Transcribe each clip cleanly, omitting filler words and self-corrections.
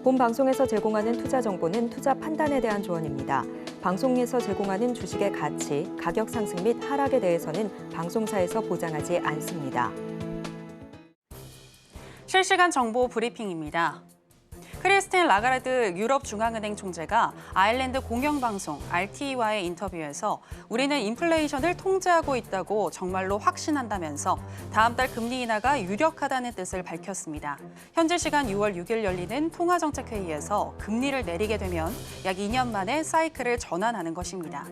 본 방송에서 제공하는 투자 정보는 투자 판단에 대한 조언입니다. 방송에서 제공하는 주식의 가치, 가격 상승 및 하락에 대해서는 방송사에서 보장하지 않습니다. 실시간 정보 브리핑입니다. 크리스틴 라가르드 유럽 중앙은행 총재가 아일랜드 공영방송 RTE와의 인터뷰에서 우리는 인플레이션을 통제하고 있다고 정말로 확신한다면서 다음 달 금리 인하가 유력하다는 뜻을 밝혔습니다. 현지 시간 6월 6일 열리는 통화정책회의에서 금리를 내리게 되면 약 2년 만에 사이클을 전환하는 것입니다.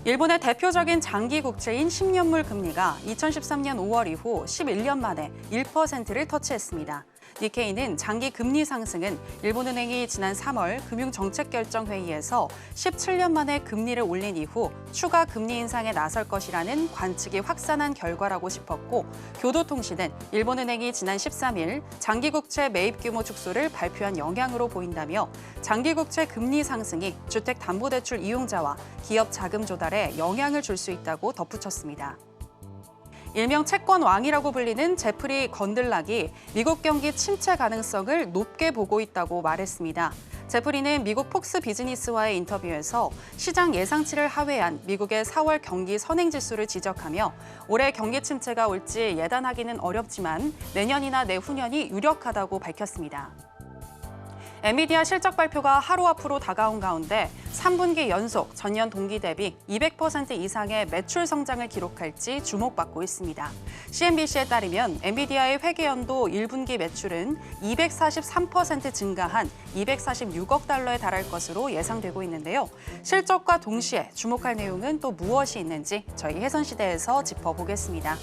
일본의 대표적인 장기 국채인 10년물 금리가 2013년 5월 이후 11년 만에 1%를 터치했습니다. 니케이는 장기 금리 상승은 일본은행이 지난 3월 금융정책결정회의에서 17년 만에 금리를 올린 이후 추가 금리 인상에 나설 것이라는 관측이 확산한 결과라고 짚었고, 교도통신은 일본은행이 지난 13일 장기국채 매입 규모 축소를 발표한 영향으로 보인다며 장기국채 금리 상승이 주택담보대출 이용자와 기업 자금 조달에 영향을 줄 수 있다고 덧붙였습니다. 일명 채권 왕이라고 불리는 제프리 건들락이 미국 경기 침체 가능성을 높게 보고 있다고 말했습니다. 제프리는 미국 폭스 비즈니스와의 인터뷰에서 시장 예상치를 하회한 미국의 4월 경기 선행지수를 지적하며 올해 경기 침체가 올지 예단하기는 어렵지만 내년이나 내후년이 유력하다고 밝혔습니다. 엔비디아 실적 발표가 하루 앞으로 다가온 가운데 3분기 연속 전년 동기 대비 200% 이상의 매출 성장을 기록할지 주목받고 있습니다. CNBC에 따르면 엔비디아의 회계연도 1분기 매출은 243% 증가한 246억 달러에 달할 것으로 예상되고 있는데요. 실적과 동시에 주목할 내용은 또 무엇이 있는지 저희 해선시대에서 짚어보겠습니다.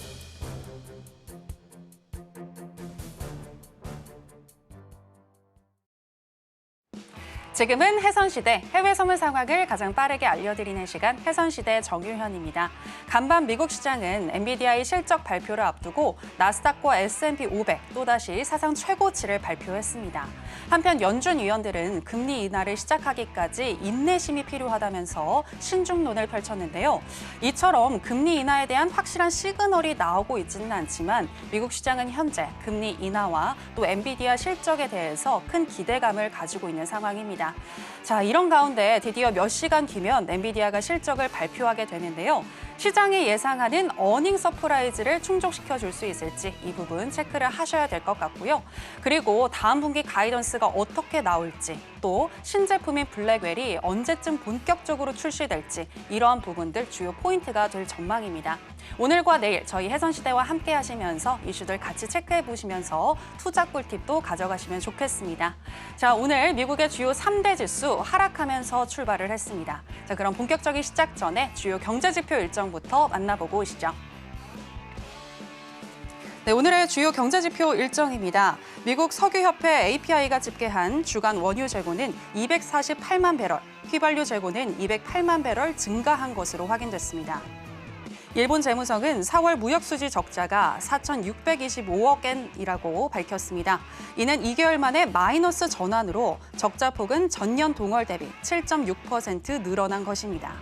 지금은 해선시대 해외 선물 상황을 가장 빠르게 알려드리는 시간 해선시대 정유현입니다. 간밤 미국 시장은 엔비디아의 실적 발표를 앞두고 나스닥과 S&P 500 또다시 사상 최고치를 발표했습니다. 한편 연준 위원들은 금리 인하를 시작하기까지 인내심이 필요하다면서 신중론을 펼쳤는데요. 이처럼 금리 인하에 대한 확실한 시그널이 나오고 있지는 않지만 미국 시장은 현재 금리 인하와 또 엔비디아 실적에 대해서 큰 기대감을 가지고 있는 상황입니다. 자, 이런 가운데 드디어 몇 시간 뒤면 엔비디아가 실적을 발표하게 되는데요. 시장이 예상하는 어닝 서프라이즈를 충족시켜 줄 수 있을지 이 부분 체크를 하셔야 될 것 같고요. 그리고 다음 분기 가이던스가 어떻게 나올지, 또 신제품인 블랙웰이 언제쯤 본격적으로 출시될지 이러한 부분들 주요 포인트가 될 전망입니다. 오늘과 내일 저희 해선시대와 함께 하시면서 이슈들 같이 체크해 보시면서 투자 꿀팁도 가져가시면 좋겠습니다. 자, 오늘 미국의 주요 3대 지수 하락하면서 출발을 했습니다. 자, 그럼 본격적인 시작 전에 주요 경제지표 일정부터 만나보고 오시죠. 네, 오늘의 주요 경제지표 일정입니다. 미국 석유협회 API가 집계한 주간 원유 재고는 248만 배럴, 휘발유 재고는 208만 배럴 증가한 것으로 확인됐습니다. 일본 재무성은 4월 무역수지 적자가 4,625억 엔이라고 밝혔습니다. 이는 2개월 만에 마이너스 전환으로 적자 폭은 전년 동월 대비 7.6% 늘어난 것입니다.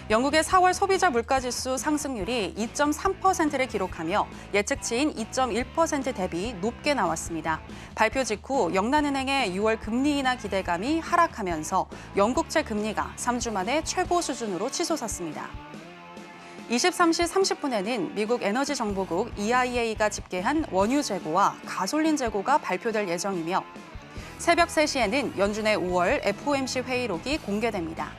영국의 4월 소비자 물가지수 상승률이 2.3%를 기록하며 예측치인 2.1% 대비 높게 나왔습니다. 발표 직후 영란은행의 6월 금리 인하 기대감이 하락하면서 영국채 금리가 3주 만에 최고 수준으로 치솟았습니다. 23시 30분에는 미국 에너지정보국 EIA가 집계한 원유 재고와 가솔린 재고가 발표될 예정이며 새벽 3시에는 연준의 5월 FOMC 회의록이 공개됩니다.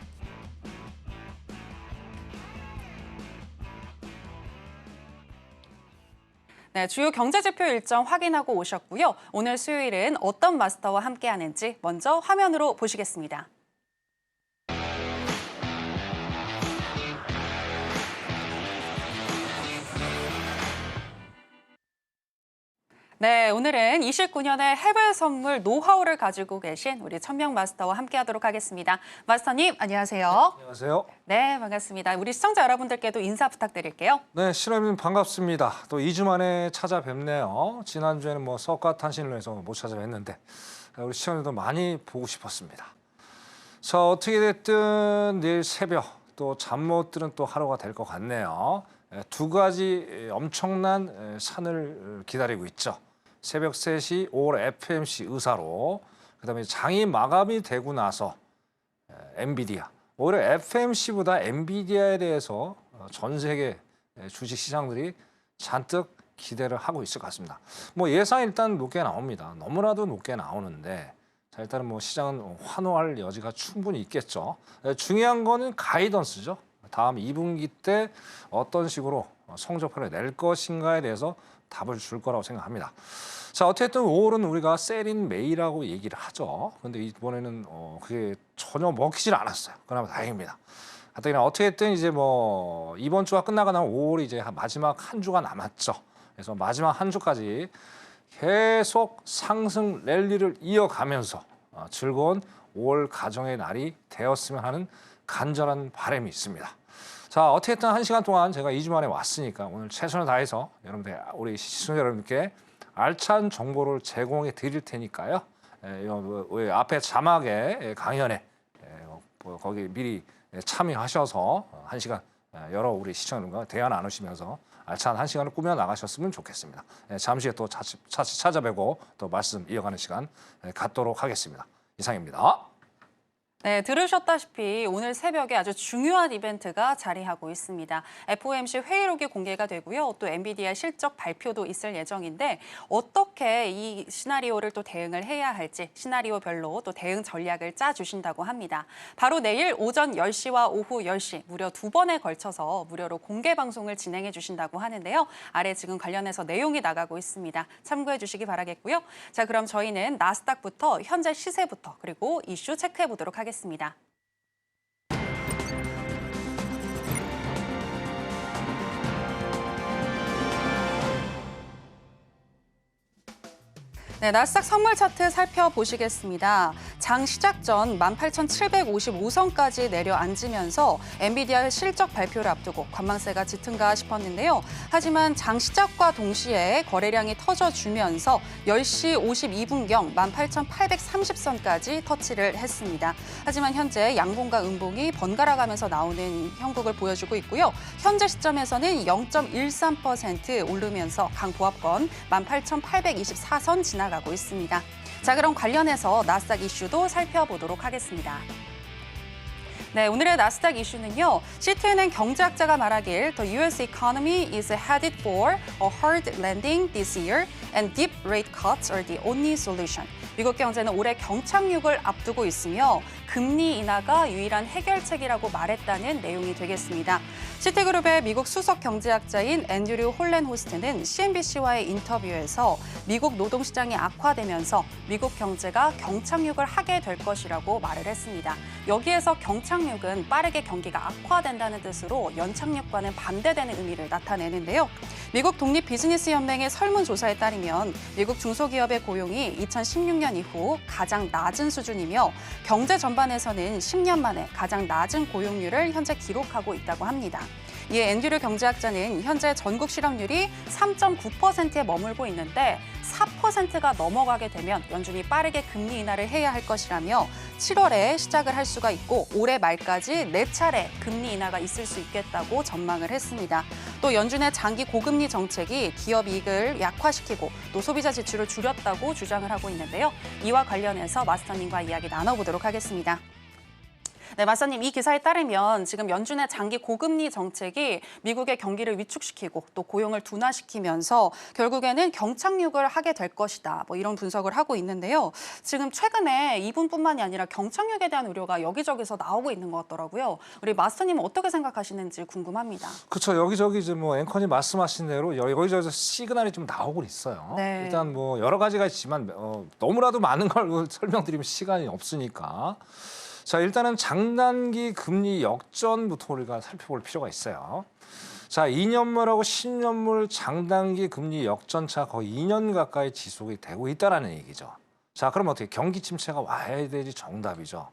네, 주요 경제지표 일정 확인하고 오셨고요. 오늘 수요일은 어떤 마스터와 함께하는지 먼저 화면으로 보시겠습니다. 네, 오늘은 29년의 해외 선물 노하우를 가지고 계신 우리 천명 마스터와 함께하도록 하겠습니다. 마스터님, 안녕하세요. 네, 안녕하세요. 네, 반갑습니다. 우리 시청자 여러분들께도 인사 부탁드릴게요. 네, 실험님 반갑습니다. 또 2주 만에 찾아뵙네요. 지난주에는 석가탄신로 해서 못 찾아뵀는데 우리 시청자도 많이 보고 싶었습니다. 자, 어떻게 됐든 내일 새벽 또 잠 못 드는 또 하루가 될 것 같네요. 두 가지 엄청난 산을 기다리고 있죠. 새벽 3시 5월 FMC 의사로 그다음에 장이 마감이 되고 나서 엔비디아 오히려 FMC보다 엔비디아에 대해서 전 세계 주식 시장들이 잔뜩 기대를 하고 있을 것 같습니다. 뭐 예상 일단 높게 나옵니다. 너무나도 높게 나오는데 자, 일단은 뭐 시장은 환호할 여지가 충분히 있겠죠. 중요한 거는 가이던스죠. 다음 2분기 때 어떤 식으로 성적표를 낼 것인가에 대해서 답을 줄 거라고 생각합니다. 자, 어쨌든 5월은 우리가 셀인 메이라고 얘기를 하죠. 근데 이번에는 그게 전혀 먹히질 않았어요. 그나마 다행입니다. 하여튼 어떻게든 이제 뭐 이번 주가 끝나고 나면 5월이 이제 마지막 한 주가 남았죠. 그래서 마지막 한 주까지 계속 상승 랠리를 이어가면서 즐거운 5월 가정의 날이 되었으면 하는 간절한 바람이 있습니다. 자, 어쨌든 1시간 동안 제가 2주 만에 왔으니까 오늘 최선을 다해서 여러분들, 우리 시청자 여러분께 알찬 정보를 제공해 드릴 테니까요. 우리 앞에 자막에 강연에 거기 미리 참여하셔서 1시간 여러 우리 시청자분과 대화 나누시면서 알찬 1시간을 꾸며 나가셨으면 좋겠습니다. 잠시 후에 또 찾아뵈고 또 말씀 이어가는 시간 갖도록 하겠습니다. 이상입니다. 네, 들으셨다시피 오늘 새벽에 아주 중요한 이벤트가 자리하고 있습니다. FOMC 회의록이 공개가 되고요. 또 엔비디아 실적 발표도 있을 예정인데 어떻게 이 시나리오를 또 대응을 해야 할지 시나리오별로 또 대응 전략을 짜주신다고 합니다. 바로 내일 오전 10시와 오후 10시 무려 2번에 걸쳐서 무료로 공개 방송을 진행해 주신다고 하는데요. 아래 지금 관련해서 내용이 나가고 있습니다. 참고해 주시기 바라겠고요. 자, 그럼 저희는 나스닥부터 현재 시세부터 그리고 이슈 체크해 보도록 하겠습니다. 네, 나스닥 선물 차트 살펴보시겠습니다. 장 시작 전 18,755선까지 내려앉으면서 엔비디아 실적 발표를 앞두고 관망세가 짙은가 싶었는데요. 하지만 장 시작과 동시에 거래량이 터져주면서 10시 52분경 18,830선까지 터치를 했습니다. 하지만 현재 양봉과 음봉이 번갈아가면서 나오는 형국을 보여주고 있고요. 현재 시점에서는 0.13% 오르면서 강보합권 18,824선 지나가고 있습니다. 자, 그럼 관련해서 나스닥 이슈도 살펴보도록 하겠습니다. 네, 오늘의 나스닥 이슈는요. 시티은행 경제학자가 말하길 The U.S. economy is headed for a hard landing this year and deep rate cuts are the only solution. 미국 경제는 올해 경착륙을 앞두고 있으며 금리 인하가 유일한 해결책이라고 말했다는 내용이 되겠습니다. 시티그룹의 미국 수석 경제학자인 앤드류 홀렌호스트는 CNBC와의 인터뷰에서 미국 노동시장이 악화되면서 미국 경제가 경착륙을 하게 될 것이라고 말을 했습니다. 여기에서 경착륙은 빠르게 경기가 악화된다는 뜻으로 연착륙과는 반대되는 의미를 나타내는데요. 미국 독립비즈니스연맹의 설문조사에 따르면 미국 중소기업의 고용이 2016년 이후 가장 낮은 수준이며 경제 전반에서는 10년 만에 가장 낮은 고용률을 현재 기록하고 있다고 합니다. 이에 앤드류 경제학자는 현재 전국 실업률이 3.9%에 머물고 있는데 4%가 넘어가게 되면 연준이 빠르게 금리 인하를 해야 할 것이라며 7월에 시작을 할 수가 있고 올해 말까지 4차례 금리 인하가 있을 수 있겠다고 전망을 했습니다. 또 연준의 장기 고금리 정책이 기업 이익을 약화시키고 또 소비자 지출을 줄였다고 주장을 하고 있는데요. 이와 관련해서 마스터님과 이야기 나눠보도록 하겠습니다. 네, 마사님, 이 기사에 따르면 지금 연준의 장기 고금리 정책이 미국의 경기를 위축시키고 또 고용을 둔화시키면서 결국에는 경착륙을 하게 될 것이다. 뭐 이런 분석을 하고 있는데요. 지금 최근에 이분뿐만이 아니라 경착륙에 대한 우려가 여기저기서 나오고 있는 것 같더라고요. 우리 마스터님은 어떻게 생각하시는지 궁금합니다. 그렇죠. 여기저기 이제 뭐 앵커님 말씀하신 대로 여기저기서 시그널이 좀 나오고 있어요. 네. 일단 뭐 여러 가지가 있지만 너무나도 많은 걸 설명드리면 시간이 없으니까. 자, 일단은 장단기 금리 역전부터 우리가 살펴볼 필요가 있어요. 자, 2년물하고 10년물 장단기 금리 역전차 거의 2년 가까이 지속이 되고 있다는 얘기죠. 자, 그럼 어떻게 경기 침체가 와야 되지 정답이죠.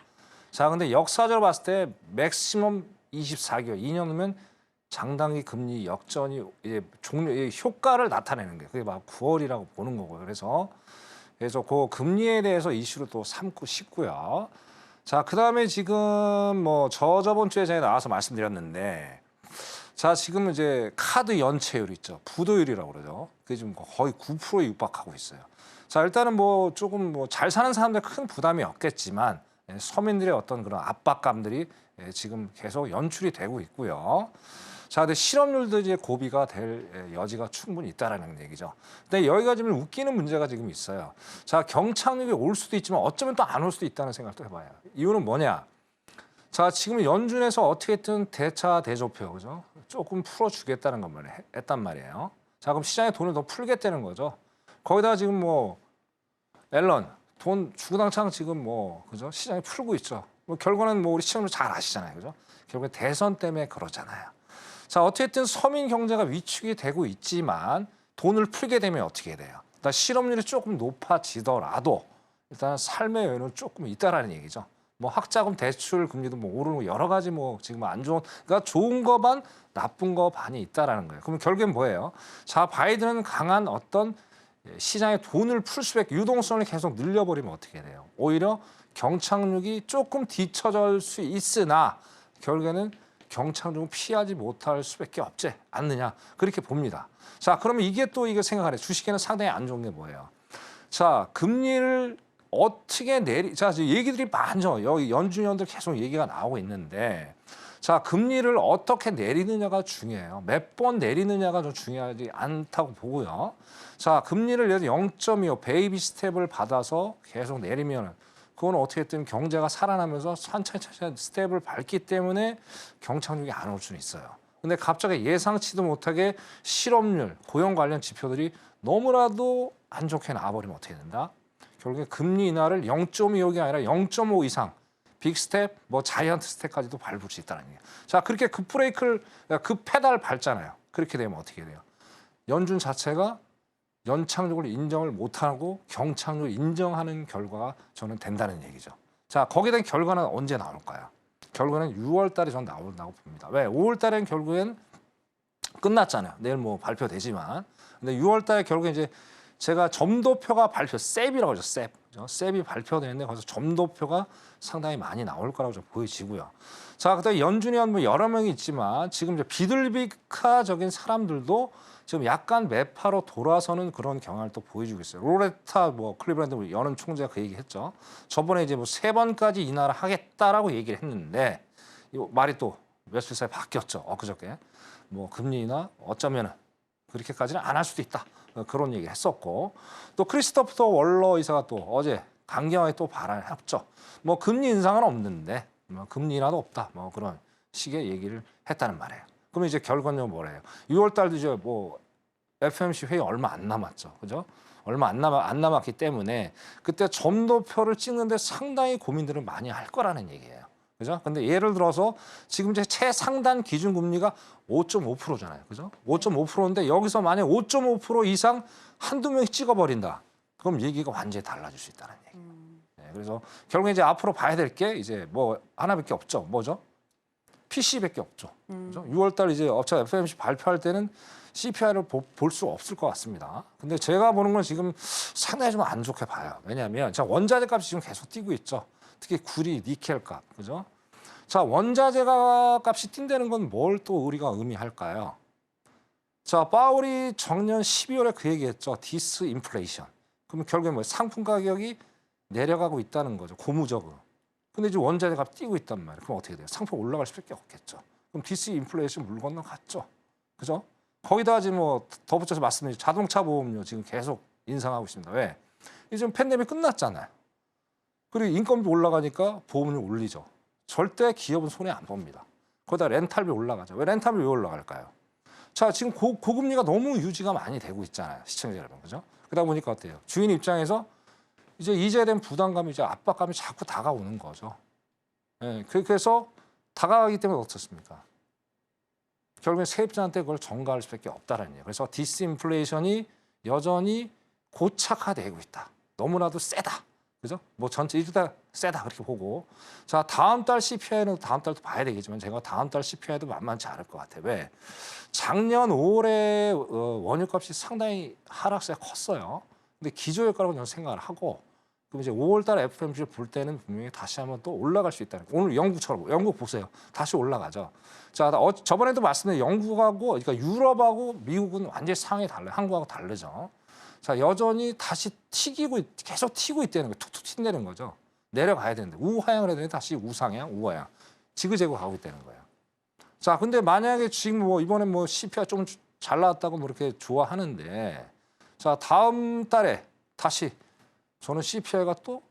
자, 근데 역사적으로 봤을 때 맥시멈 24개월, 2년이면 장단기 금리 역전이 이제 효과를 나타내는 게 그게 막 9월이라고 보는 거고요. 그래서 그 금리에 대해서 이슈를 또 삼고 싶고요. 자, 그다음에 지금 뭐 저번 주에 제가 나와서 말씀드렸는데 자, 지금 이제 카드 연체율 있죠. 부도율이라고 그러죠. 그게 지금 거의 9%에 육박하고 있어요. 자, 일단은 뭐 조금 뭐 잘 사는 사람들 큰 부담이 없겠지만 서민들의 어떤 그런 압박감들이 지금 계속 연출이 되고 있고요. 자, 근데 실업률도 이제 고비가 될 여지가 충분히 있다라는 얘기죠. 근데 여기가 지금 웃기는 문제가 지금 있어요. 자, 경착륙이 올 수도 있지만 어쩌면 또 안 올 수도 있다는 생각도 해봐요. 이유는 뭐냐? 자, 지금 연준에서 어떻게든 대차 대조표, 그죠? 조금 풀어주겠다는 것만 했단 말이에요. 자, 그럼 시장에 돈을 더 풀겠다는 거죠. 거기다가 지금 뭐 앨런 돈 주구장창 지금 뭐 그죠? 시장에 풀고 있죠. 뭐 결과는 뭐 우리 시청자 잘 아시잖아요, 그죠? 결국에 대선 때문에 그러잖아요. 자, 어쨌든 서민 경제가 위축이 되고 있지만 돈을 풀게 되면 어떻게 돼요? 일단 실업률이 조금 높아지더라도 일단 삶의 여유는 조금 있다라는 얘기죠. 뭐 학자금 대출 금리도 뭐 오르고 여러 가지 뭐 지금 안 좋은 그러니까 좋은 거 반 나쁜 거 반이 있다라는 거예요. 그럼 결국엔 뭐예요? 자, 바이든은 강한 어떤 시장에 돈을 풀 수밖에 유동성을 계속 늘려버리면 어떻게 돼요? 오히려 경착륙이 조금 뒤처질 수 있으나 결국에는 경착륙을 피하지 못할 수밖에 없지 않느냐 그렇게 봅니다. 자, 그러면 이게 또 이거 생각하래. 주식에는 상당히 안 좋은 게 뭐예요? 자, 금리를 어떻게 자, 얘기들이 많죠. 여기 연준위원들 계속 얘기가 나오고 있는데, 자, 금리를 어떻게 내리느냐가 중요해요. 몇 번 내리느냐가 좀 중요하지 않다고 보고요. 자, 금리를 예를 들어 0.25 베이비 스텝을 받아서 계속 내리면 그건 어떻게든 경제가 살아나면서 천천히 스텝을 밟기 때문에 경착륙이 안 올 수는 있어요. 근데 갑자기 예상치도 못하게 실업률, 고용 관련 지표들이 너무나도 안 좋게 나와버리면 어떻게 된다? 결국에 금리 인하를 0.25가 아니라 0.5 이상 빅 스텝, 뭐 자이언트 스텝까지도 밟을 수 있다는 얘기예요. 자, 그렇게 그 브레이크를 그 페달을 밟잖아요. 그렇게 되면 어떻게 돼요? 연준 자체가 연착륙을 인정을 못하고 경착륙을 인정하는 결과가 저는 된다는 얘기죠. 자, 거기에 대한 결과는 언제 나올까요? 결과는 6월 달에 저는 나온다고 봅니다. 왜? 5월 달엔 결국엔 끝났잖아요. 내일 뭐 발표되지만. 근데 6월 달에 결국에 이제 제가 점도표가 셉이라고 하죠. 셉. 셉이 발표되는데 거기서 점도표가 상당히 많이 나올 거라고 좀 보여지고요. 자, 그다음에 연준위원 뭐 여러 명이 있지만 지금 이제 비둘기카적인 사람들도 지금 약간 매파로 돌아서는 그런 경향을 또 보여주고 있어요. 로레타 뭐 클리브랜드 연은 총재가 그 얘기했죠. 저번에 이제 뭐 3번까지 인하를 하겠다라고 얘기를 했는데 이 말이 또 며칠 사이에 바뀌었죠. 엊그저께 뭐 금리 인하 어쩌면은 그렇게까지는 안 할 수도 있다. 그런 얘기를 했었고 또 크리스토퍼 월러 의사가 또 어제 강경하게 또 발언을 했죠. 뭐 금리 인상은 없는데 뭐 금리 인하도 없다. 뭐 그런 식의 얘기를 했다는 말이에요. 그럼 이제 결과는 뭐래요? 6월 달도 이제 뭐 FOMC 회의 얼마 안 남았죠. 그죠? 얼마 안 남았기 때문에 그때 점도표를 찍는데 상당히 고민들을 많이 할 거라는 얘기예요. 그죠? 근데 예를 들어서 지금 이제 최상단 기준 금리가 5.5%잖아요. 그죠? 5.5%인데 여기서 만약 5.5% 이상 한두 명이 찍어버린다. 그럼 얘기가 완전히 달라질 수 있다는 얘기. 네, 그래서 결국에 이제 앞으로 봐야 될 게 이제 뭐 하나밖에 없죠. 뭐죠? PC밖에 없죠. 그죠? 6월 달 이제 업체 FOMC 발표할 때는 CPI를 볼 수 없을 것 같습니다. 근데 제가 보는 건 지금 상당히 좀 안 좋게 봐요. 왜냐하면 자, 원자재 값이 지금 계속 뛰고 있죠. 특히 구리, 니켈 값, 그죠? 자, 원자재가 값이 뛴다는 건 뭘 또 우리가 의미할까요? 자, 파월이 작년 12월에 그 얘기했죠. 디스인플레이션. 그러면 결국에 뭐 상품 가격이 내려가고 있다는 거죠. 고무적으로. 근데 이제 원자재 값 뛰고 있단 말이에요. 그럼 어떻게 돼요? 상품 올라갈 수밖에 없겠죠. 그럼 디스인플레이션 물 건너갔죠. 그죠? 거기다 지금 뭐 덧붙여서 말씀드린 자동차 보험료 지금 계속 인상하고 있습니다. 왜? 이제 팬데믹 끝났잖아요. 그리고 인건비 올라가니까 보험료 올리죠. 절대 기업은 손해 안 봅니다. 거기다 렌탈비 올라가죠. 왜 렌탈비 왜 올라갈까요? 자, 지금 고금리가 너무 유지가 많이 되고 있잖아요. 시청자 여러분. 그죠? 그러다 보니까 어때요? 주인 입장에서 이제 이제에 대한 부담감이 이제 압박감이 자꾸 다가오는 거죠. 예, 그래서 다가가기 때문에 어떻습니까? 결국엔 세입자한테 그걸 전가할 수밖에 없다는 얘기예요. 그래서 디스인플레이션이 여전히 고착화되고 있다. 너무나도 세다. 그죠? 뭐 전체 이주 다 세다 그렇게 보고 자 다음 달 CPI는 다음 달도 봐야 되겠지만 제가 다음 달 CPI도 만만치 않을 것 같아요. 왜? 작년 5월에 원유값이 상당히 하락세가 컸어요. 근데 기저효과라고 저는 생각을 하고 그럼 이제 5월달 FOMC를 볼 때는 분명히 다시 한번 또 올라갈 수 있다는 거예요. 오늘 영국처럼 영국 보세요. 다시 올라가죠. 자, 저번에도 말씀드린 영국하고 그러니까 유럽하고 미국은 완전히 상황이 달라요. 한국하고 다르죠. 자, 여전히 다시 계속 튀고 있다는 거예요. 툭툭 튄다는 거죠. 내려가야 되는데 우하향을 해야 되는데 다시 우상향, 우하향 지그재그 가고 있다는 거예요. 자, 근데 만약에 지금 뭐 이번에 뭐 CPI 좀 잘 나왔다고 뭐 이렇게 좋아하는데 자, 다음 달에 다시 저는 CPI가 또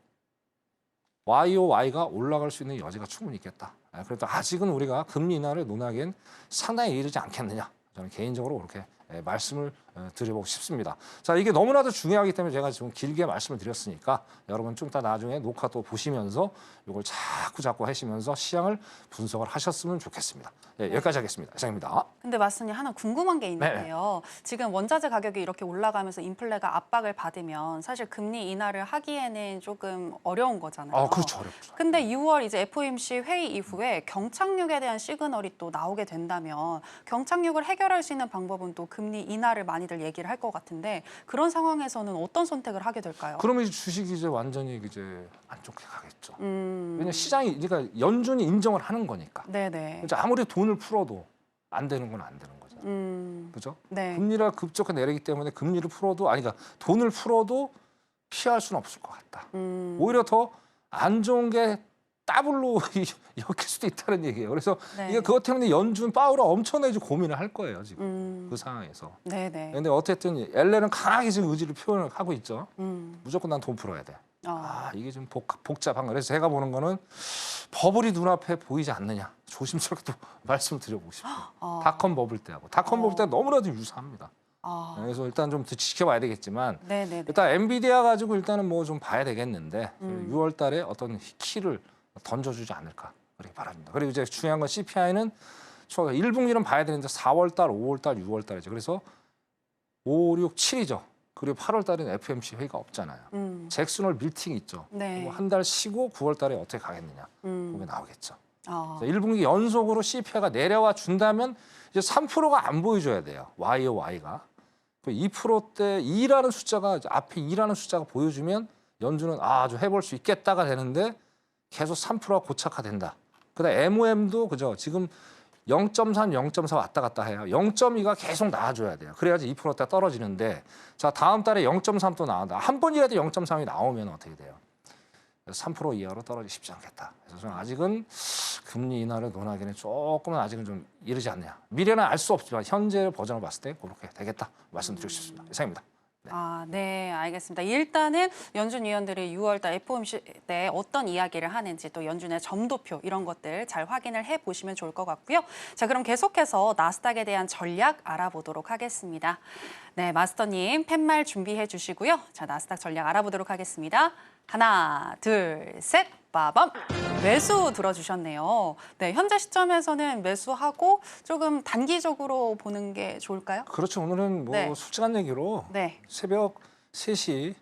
YOY가 올라갈 수 있는 여지가 충분히 있겠다. 그래도 아직은 우리가 금리 인하를 논하기엔 상당히 이르지 않겠느냐. 저는 개인적으로 그렇게 말씀을 드려보고 싶습니다. 자, 이게 너무나도 중요하기 때문에 제가 좀 길게 말씀을 드렸으니까 여러분 좀 이따 나중에 녹화 또 보시면서 이걸 자꾸 하시면서 시장을 분석을 하셨으면 좋겠습니다. 예, 여기까지 하겠습니다. 이상입니다. 근데 마스터님 하나 궁금한 게 있는데요. 지금 원자재 가격이 이렇게 올라가면서 인플레가 압박을 받으면 사실 금리 인하를 하기에는 조금 어려운 거잖아요. 그렇죠. 어렵죠. 근데 6월 이제 FOMC 회의 이후에 경착륙에 대한 시그널이 또 나오게 된다면 경착륙을 해결할 수 있는 방법은 또 금리 인하를 많이들 얘기를 할 것 같은데 그런 상황에서는 어떤 선택을 하게 될까요? 그러면 이제 주식이 이제 완전히 이제 안 좋게 가겠죠. 왜냐면 시장이 그러니까 연준이 인정을 하는 거니까. 네네. 이제 아무리 돈을 풀어도 안 되는 건 안 되는 거죠. 그렇죠? 네. 금리를 급격하게 내리기 때문에 금리를 풀어도 그러니까 돈을 풀어도 피할 수는 없을 것 같다. 오히려 더 안 좋은 게 더블로 엮일 수도 있다는 얘기예요. 그래서 네. 이게 그것 때문에 연준 파우가 엄청나게 고민을 할 거예요 지금 그 상황에서. 네네. 그런데 어쨌든 엘렌은 강하게 지금 의지를 표현을 하고 있죠. 무조건 난 돈 풀어야 돼. 이게 좀 복잡한 거. 그래서 제가 보는 거는 버블이 눈앞에 보이지 않느냐. 조심스럽게 또 말씀드려보고 싶어요. 닷컴 버블 때하고. 닷컴 버블 때 너무나도 유사합니다. 그래서 일단 좀 더 지켜봐야 되겠지만 네네. 일단 엔비디아 가지고 일단은 뭐 좀 봐야 되겠는데 6월 달에 어떤 키를 던져주지 않을까 그렇게 바랍니다. 그리고 이제 중요한 건 CPI는 1분기는 봐야 되는데 4월 달, 5월 달, 6월 달이죠. 그래서 5, 6, 7이죠. 그리고 8월 달에는 FOMC 회의가 없잖아요. 잭슨홀 밀팅 있죠. 네. 한 달 쉬고 9월 달에 어떻게 가겠느냐. 그게 나오겠죠. 1분기 연속으로 CPI가 내려와 준다면 이제 3%가 안 보여줘야 돼요. YOY가. 2%대 2라는 숫자가 앞에 2라는 숫자가 보여주면 연준은 좀 해볼 수 있겠다가 되는데 계속 3%가 고착화된다. 그다음 MOM도 그죠. 지금 0.3, 0.4 왔다 갔다 해요. 0.2가 계속 나와줘야 돼요. 그래야지 2%대 떨어지는데 자 다음 달에 0.3 또 나온다. 한 번이라도 0.3이 나오면 어떻게 돼요? 3% 이하로 떨어지기 쉽지 않겠다. 그래서 저는 아직은 금리 인하를 논하기는 조금은 아직은 좀 이르지 않느냐. 미래는 알 수 없지만 현재 버전을 봤을 때 그렇게 되겠다 말씀드리고 싶습니다. 이상입니다. 네, 알겠습니다. 일단은 연준 위원들이 6월달 FOMC 때 어떤 이야기를 하는지 또 연준의 점도표 이런 것들 잘 확인을 해보시면 좋을 것 같고요. 자, 그럼 계속해서 나스닥에 대한 전략 알아보도록 하겠습니다. 네, 마스터님 팻말 준비해 주시고요. 자, 나스닥 전략 알아보도록 하겠습니다. 하나, 둘, 셋, 빠밤! 매수 들어주셨네요. 네, 현재 시점에서는 매수하고 조금 단기적으로 보는 게 좋을까요? 그렇죠. 오늘은 뭐 솔직한 얘기로 새벽 3시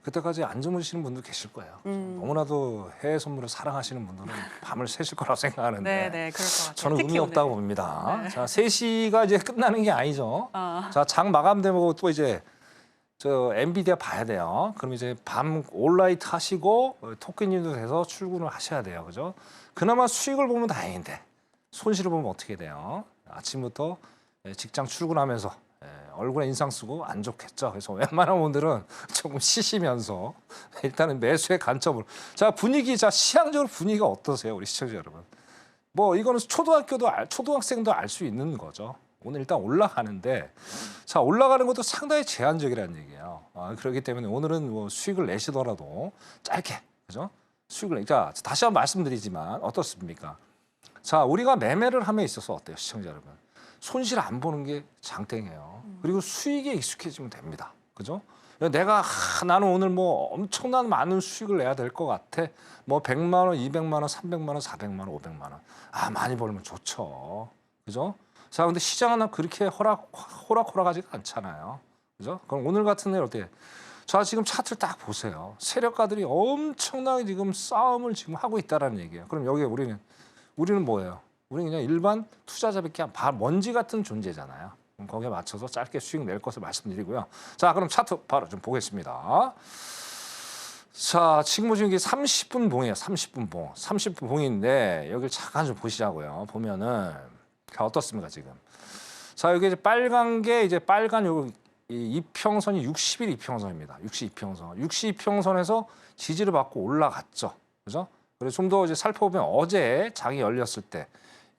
그때까지 안 주무시는 분도 계실 거예요. 너무나도 해외 선물을 사랑하시는 분들은 밤을 새실 거라고 생각하는데 네, 그럴 것 같아요. 저는 의미 오늘. 없다고 봅니다. 자, 3시가 이제 끝나는 게 아니죠. 자, 장 마감되고 또 이제 엔비디아 봐야 돼요. 그럼 이제 밤 온라이트 하시고 토끼님도 돼서 출근을 하셔야 돼요. 그죠? 그나마 수익을 보면 다행인데 손실을 보면 어떻게 돼요? 아침부터 직장 출근하면서 얼굴에 인상 쓰고 안 좋겠죠. 그래서 웬만한 분들은 조금 쉬시면서 일단은 매수의 관점으로. 자, 시장적으로 분위기가 어떠세요? 우리 시청자 여러분. 뭐 이거는 초등학생도 알 수 있는 거죠. 오늘 일단 올라가는데 자 올라가는 것도 상당히 제한적이라는 얘기예요. 그렇기 때문에 오늘은 뭐 수익을 내시더라도 짧게 그죠? 수익을 자 다시 한번 말씀드리지만 어떻습니까? 자 우리가 매매를 함에 있어서 어때요, 시청자 여러분? 손실 안 보는 게 장땡이에요. 그리고 수익에 익숙해지면 됩니다. 그죠? 내가 나는 오늘 뭐 엄청난 많은 수익을 내야 될 것 같아. 뭐 100만 원, 200만 원, 300만 원, 400만 원, 500만 원. 많이 벌면 좋죠. 그죠? 자, 근데 시장은 그렇게 호락호락하지가 않잖아요. 그죠? 그럼 오늘 같은 날 어때? 자, 지금 차트를 딱 보세요. 세력가들이 엄청나게 지금 싸움을 지금 하고 있다라는 얘기예요. 그럼 여기에 우리는 뭐예요? 우리는 그냥 일반 투자자밖에 먼지 같은 존재잖아요. 그럼 거기에 맞춰서 짧게 수익 낼 것을 말씀드리고요. 자, 그럼 차트 바로 좀 보겠습니다. 자, 지금 이게 30분 봉이에요. 30분 봉. 30분 봉인데 여기를 잠깐 좀 보시자고요. 보면은 어떻습니까, 지금? 자, 여기 이제 빨간 게 이제 빨간 요 이평선이 60일 이평선입니다. 62평선. 62평선에서 지지를 받고 올라갔죠. 그죠? 그래서 좀 더 이제 살펴보면 어제 장이 열렸을 때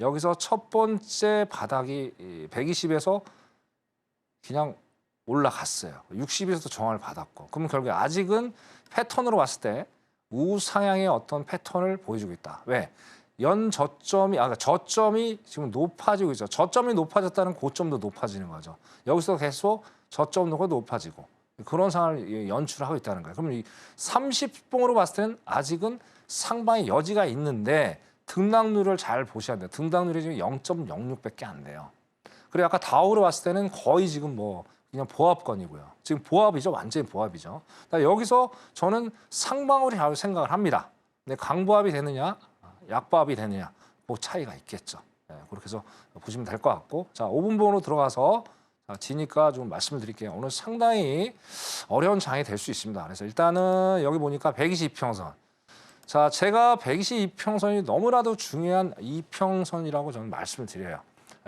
여기서 첫 번째 바닥이 120에서 그냥 올라갔어요. 60에서도 저항을 받았고. 그럼 결국에 아직은 패턴으로 봤을 때 우상향의 어떤 패턴을 보여주고 있다. 왜? 연 저점이, 그러니까 저점이 지금 높아지고 있죠. 저점이 높아졌다는 고점도 높아지는 거죠. 여기서 계속 저점도 높아지고 그런 상황을 연출하고 있다는 거예요. 그러면 이 30봉으로 봤을 때는 아직은 상방의 여지가 있는데 등락률을 잘 보셔야 돼요. 등락률이 지금 0.06밖에 안 돼요. 그리고 아까 다우로 봤을 때는 거의 지금 뭐 그냥 보합권이고요. 지금 보합이죠. 완전히 보합이죠. 그러니까 여기서 저는 상방으로 생각을 합니다. 근데 강보합이 되느냐, 약보합이 되느냐, 뭐 차이가 있겠죠. 네, 그렇게 해서 보시면 될 것 같고. 자, 5분봉으로 들어가서 지니까 좀 말씀을 드릴게요. 오늘 상당히 어려운 장이 될 수 있습니다. 그래서 일단은 여기 보니까 122평선. 자, 제가 122평선이 너무나도 중요한 이평선이라고 저는 말씀을 드려요.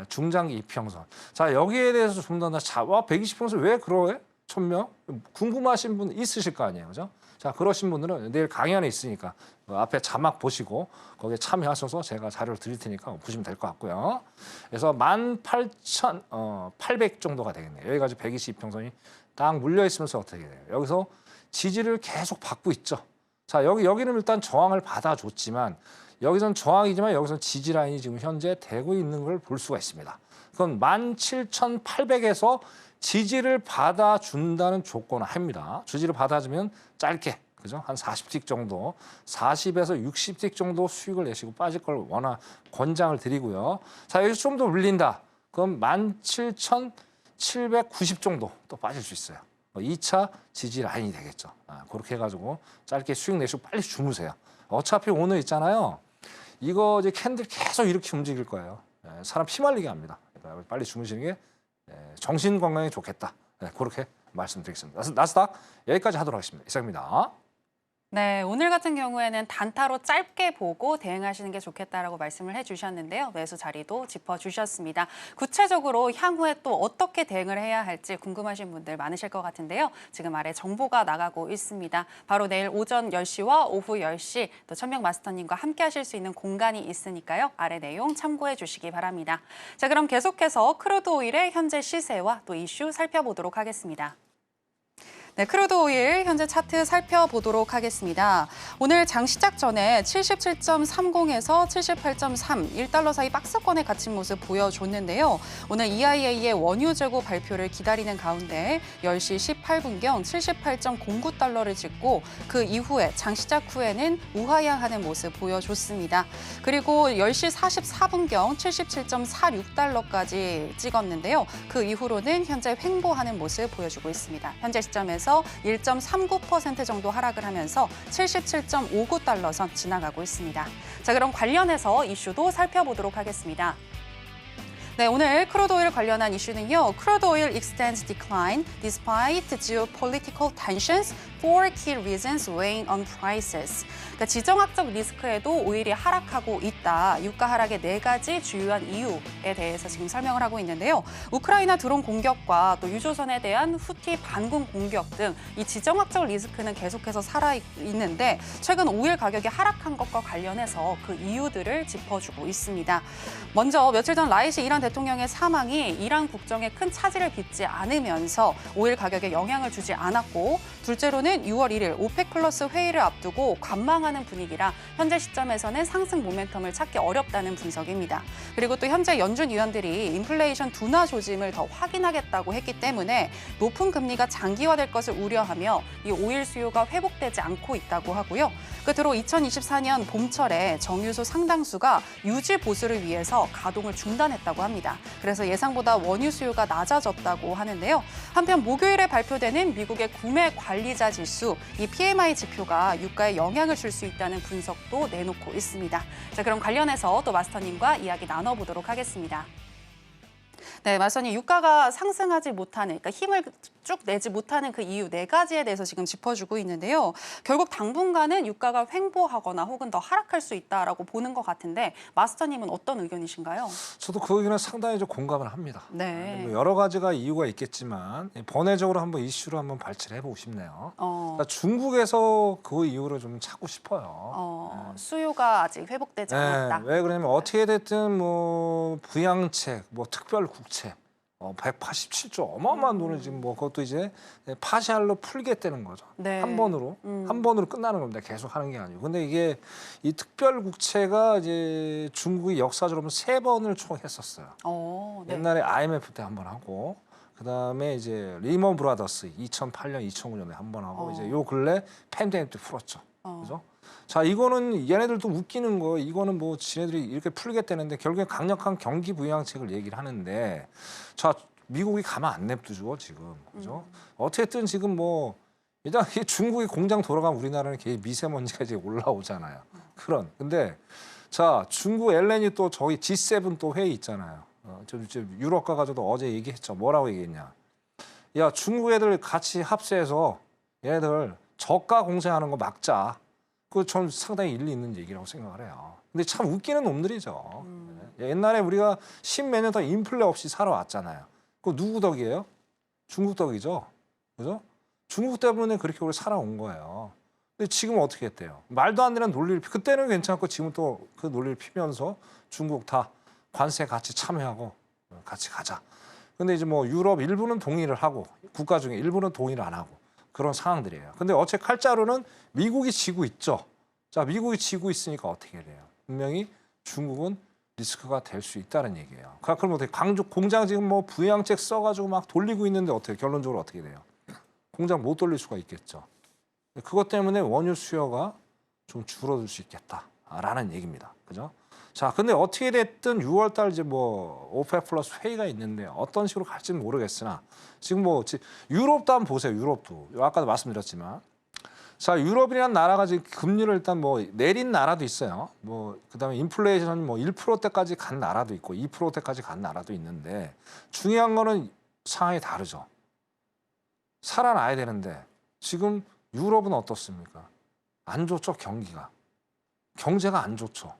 중장기 이평선. 자, 여기에 대해서 좀 더 120평선 왜 그러해? 1000명? 궁금하신 분 있으실 거 아니에요. 그죠? 자, 그러신 분들은 내일 강연에 있으니까 앞에 자막 보시고 거기에 참여하셔서 제가 자료를 드릴 테니까 보시면 될 것 같고요. 그래서 18,800 정도가 되겠네요. 여기까지 122평선이 딱 물려 있으면서 어떻게 돼요? 여기서 지지를 계속 받고 있죠. 자, 여기는 일단 저항을 받아줬지만 여기선 저항이지만 여기선 지지 라인이 지금 현재 되고 있는 걸 볼 수가 있습니다. 그건 17,800에서 지지를 받아준다는 조건을 합니다. 지지를 받아주면 짧게, 그죠? 한 40틱 정도, 40에서 60틱 정도 수익을 내시고 빠질 걸 권장을 드리고요. 자, 여기서 좀 더 물린다. 그럼 17,790 정도 또 빠질 수 있어요. 2차 지지 라인이 되겠죠. 그렇게 해가지고 짧게 수익 내시고 빨리 주무세요. 어차피 오늘 있잖아요. 이거 이제 캔들 계속 이렇게 움직일 거예요. 사람 피말리게 합니다. 그러니까 빨리 주무시는 게 정신 건강에 좋겠다. 그렇게 말씀드리겠습니다. 나스닥 여기까지 하도록 하겠습니다. 이상입니다. 네, 오늘 같은 경우에는 단타로 짧게 보고 대응하시는 게 좋겠다라고 말씀을 해주셨는데요. 매수 자리도 짚어주셨습니다. 구체적으로 향후에 또 어떻게 대응을 해야 할지 궁금하신 분들 많으실 것 같은데요. 지금 아래 정보가 나가고 있습니다. 바로 내일 오전 10시와 오후 10시 또 천명 마스터님과 함께 하실 수 있는 공간이 있으니까요. 아래 내용 참고해 주시기 바랍니다. 자, 그럼 계속해서 크루드 오일의 현재 시세와 또 이슈 살펴보도록 하겠습니다. 네, 크루드 오일 현재 차트 살펴보도록 하겠습니다. 오늘 장 시작 전에 77.30에서 78.3, 1달러 사이 박스권에 갇힌 모습 보여줬는데요. 오늘 EIA의 원유 재고 발표를 기다리는 가운데 10시 18분경 78.09달러를 찍고 그 이후에 장 시작 후에는 우하향하는 모습 보여줬습니다. 그리고 10시 44분경 77.46달러까지 찍었는데요. 그 이후로는 현재 횡보하는 모습 보여주고 있습니다. 현재 시점에서 1.39% 정도 하락을 하면서 77.59달러 선 지나가고 있습니다. 자, 그럼 관련해서 이슈도 살펴보도록 하겠습니다. 네, 오늘 크루드 오일 관련한 이슈는요. 크루드 오일 extends decline despite geopolitical tensions, four key reasons weighing on prices. 그러니까 지정학적 리스크에도 오일이 하락하고 있다. 유가 하락의 4가지 주요한 이유에 대해서 지금 설명을 하고 있는데요. 우크라이나 드론 공격과 또 유조선에 대한 후티 반군 공격 등 이 지정학적 리스크는 계속해서 살아있는데 최근 오일 가격이 하락한 것과 관련해서 그 이유들을 짚어주고 있습니다. 먼저 며칠 전 라이시 이란 대통령의 사망이 이란 국정에 큰 차질을 빚지 않으면서 오일 가격에 영향을 주지 않았고 둘째로는 6월 1일 오펙 플러스 회의를 앞두고 관망하는 분위기라 현재 시점에서는 상승 모멘텀을 찾기 어렵다는 분석입니다. 그리고 또 현재 연준 위원들이 인플레이션 둔화 조짐을 더 확인하겠다고 했기 때문에 높은 금리가 장기화될 것을 우려하며 이 오일 수요가 회복되지 않고 있다고 하고요. 끝으로 2024년 봄철에 정유소 상당수가 유지 보수를 위해서 가동을 중단했다고 합니다. 그래서 예상보다 원유 수요가 낮아졌다고 하는데요. 한편 목요일에 발표되는 미국의 구매 관리자 지수, 이 PMI 지표가 유가에 영향을 줄 수 있다는 분석도 내놓고 있습니다. 자, 그럼 관련해서 또 마스터님과 이야기 나눠보도록 하겠습니다. 네, 마선이 유가가 상승하지 못하는, 그러니까 힘을 쭉 내지 못하는 그 이유 4가지에 대해서 지금 짚어주고 있는데요. 결국 당분간은 유가가 횡보하거나 혹은 더 하락할 수 있다라고 보는 것 같은데 마스터님은 어떤 의견이신가요? 저도 그 의견은 상당히 좀 공감을 합니다. 네. 뭐 여러 가지가 이유가 있겠지만 번외적으로 한번 이슈로 한번 발췌를 해보고 싶네요. 그러니까 중국에서 그 이유를 좀 찾고 싶어요. 수요가 아직 회복되지 않았다. 왜 그러냐면 어떻게 됐든 뭐 부양책, 뭐 특별 국채, 187조 어마어마한 돈을 지금 뭐 그것도 이제 파샬로 풀겠다는 거죠. 네. 한 번으로 끝나는 겁니다. 계속 하는 게 아니고. 근데 이게 이 특별 국채가 이제 중국이 역사적으로 3번을 총 했었어요. 네. 옛날에 IMF 때 한 번 하고, 그다음에 이제 리먼 브라더스 2008년, 2009년에 한 번 하고, 이제 요 근래 팬데믹 때 풀었죠. 그죠? 자, 이거는 얘네들도 웃기는 거, 이거는 뭐 지네들이 이렇게 풀겠다는데 결국에 강력한 경기 부양책을 얘기를 하는데, 자, 미국이 가만 안 냅두죠 지금, 그죠? 어쨌든 지금 뭐 일단 이 중국이 공장 돌아가면 우리나라는 계속 미세먼지가 이제 올라오잖아요. 근데 자, 중국 엘렌이 또 저기 G7 또 회의 있잖아요. 저 유럽 가가지고도 어제 얘기했죠. 뭐라고 얘기했냐? 야, 중국 애들 같이 합세해서 얘네들 저가 공세하는 거 막자. 그거 전 상당히 일리 있는 얘기라고 생각을 해요. 근데 참 웃기는 놈들이죠. 옛날에 우리가 십몇 년 동안 인플레 없이 살아왔잖아요. 그거 누구 덕이에요? 중국 덕이죠. 그죠? 중국 때문에 그렇게 오래 살아온 거예요. 근데 지금 어떻게 했대요? 말도 안 되는 논리를, 그때는 괜찮고 지금 또 그 논리를 피면서 중국 다 관세 같이 참여하고 같이 가자. 근데 이제 뭐 유럽 일부는 동의를 하고 국가 중에 일부는 동의를 안 하고 그런 상황들이에요. 근데 어째 칼자루는 미국이 지고 있죠. 자, 미국이 지고 있으니까 어떻게 돼요? 분명히 중국은 리스크가 될 수 있다는 얘기예요. 그럼 어떻게 공장 지금 뭐 부양책 써가지고 막 돌리고 있는데 어떻게 결론적으로 어떻게 돼요? 공장 못 돌릴 수가 있겠죠. 그것 때문에 원유 수요가 좀 줄어들 수 있겠다라는 얘기입니다. 그죠? 자, 근데 어떻게 됐든 6월 달 이제 뭐 오펙 플러스 회의가 있는데 어떤 식으로 갈지는 모르겠으나 지금 뭐 유럽도 한번 보세요. 유럽도 아까도 말씀드렸지만, 자, 유럽이라는 나라가 지금 금리를 일단 뭐 내린 나라도 있어요. 뭐 그다음에 인플레이션이 뭐 1%대까지 간 나라도 있고 2%대까지 간 나라도 있는데, 중요한 거는 상황이 다르죠. 살아나야 되는데 지금 유럽은 어떻습니까? 안 좋죠, 경제가 안 좋죠.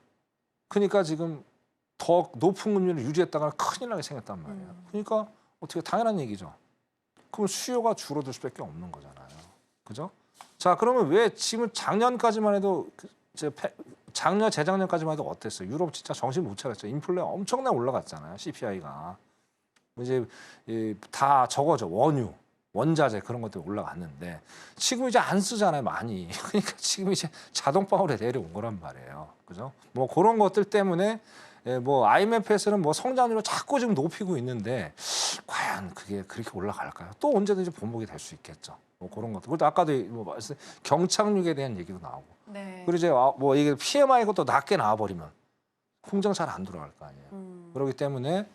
그러니까 지금 더 높은 금리를 유지했다가 큰일 나게 생겼단 말이에요. 그러니까 어떻게 당연한 얘기죠. 그럼 수요가 줄어들 수밖에 없는 거잖아요. 그죠? 자, 그러면 왜 지금 작년까지만 해도 작년, 재작년까지만 해도 어땠어요? 유럽 진짜 정신 못 차렸죠. 인플레 엄청나게 올라갔잖아요. CPI가. 이제 다 저거죠. 원유, 원자재 그런 것들이 올라갔는데 지금 이제 안 쓰잖아요, 많이. 그러니까 지금 이제 자동 방울에 내려온 거란 말이에요. 그죠? 뭐 그런 것들 때문에 뭐 IMF에서는 뭐 성장률을 자꾸 지금 높이고 있는데 과연 그게 그렇게 올라갈까요? 또 언제든지 본보기 될 수 있겠죠. 뭐 그런 것들. 그리고 아까도 뭐 말씀 경착륙에 대한 얘기도 나오고. 네. 그리고 이제 뭐 이게 PMI가 또 낮게 나와버리면 공장 잘 안 돌아갈 거 아니에요. 그렇기 때문에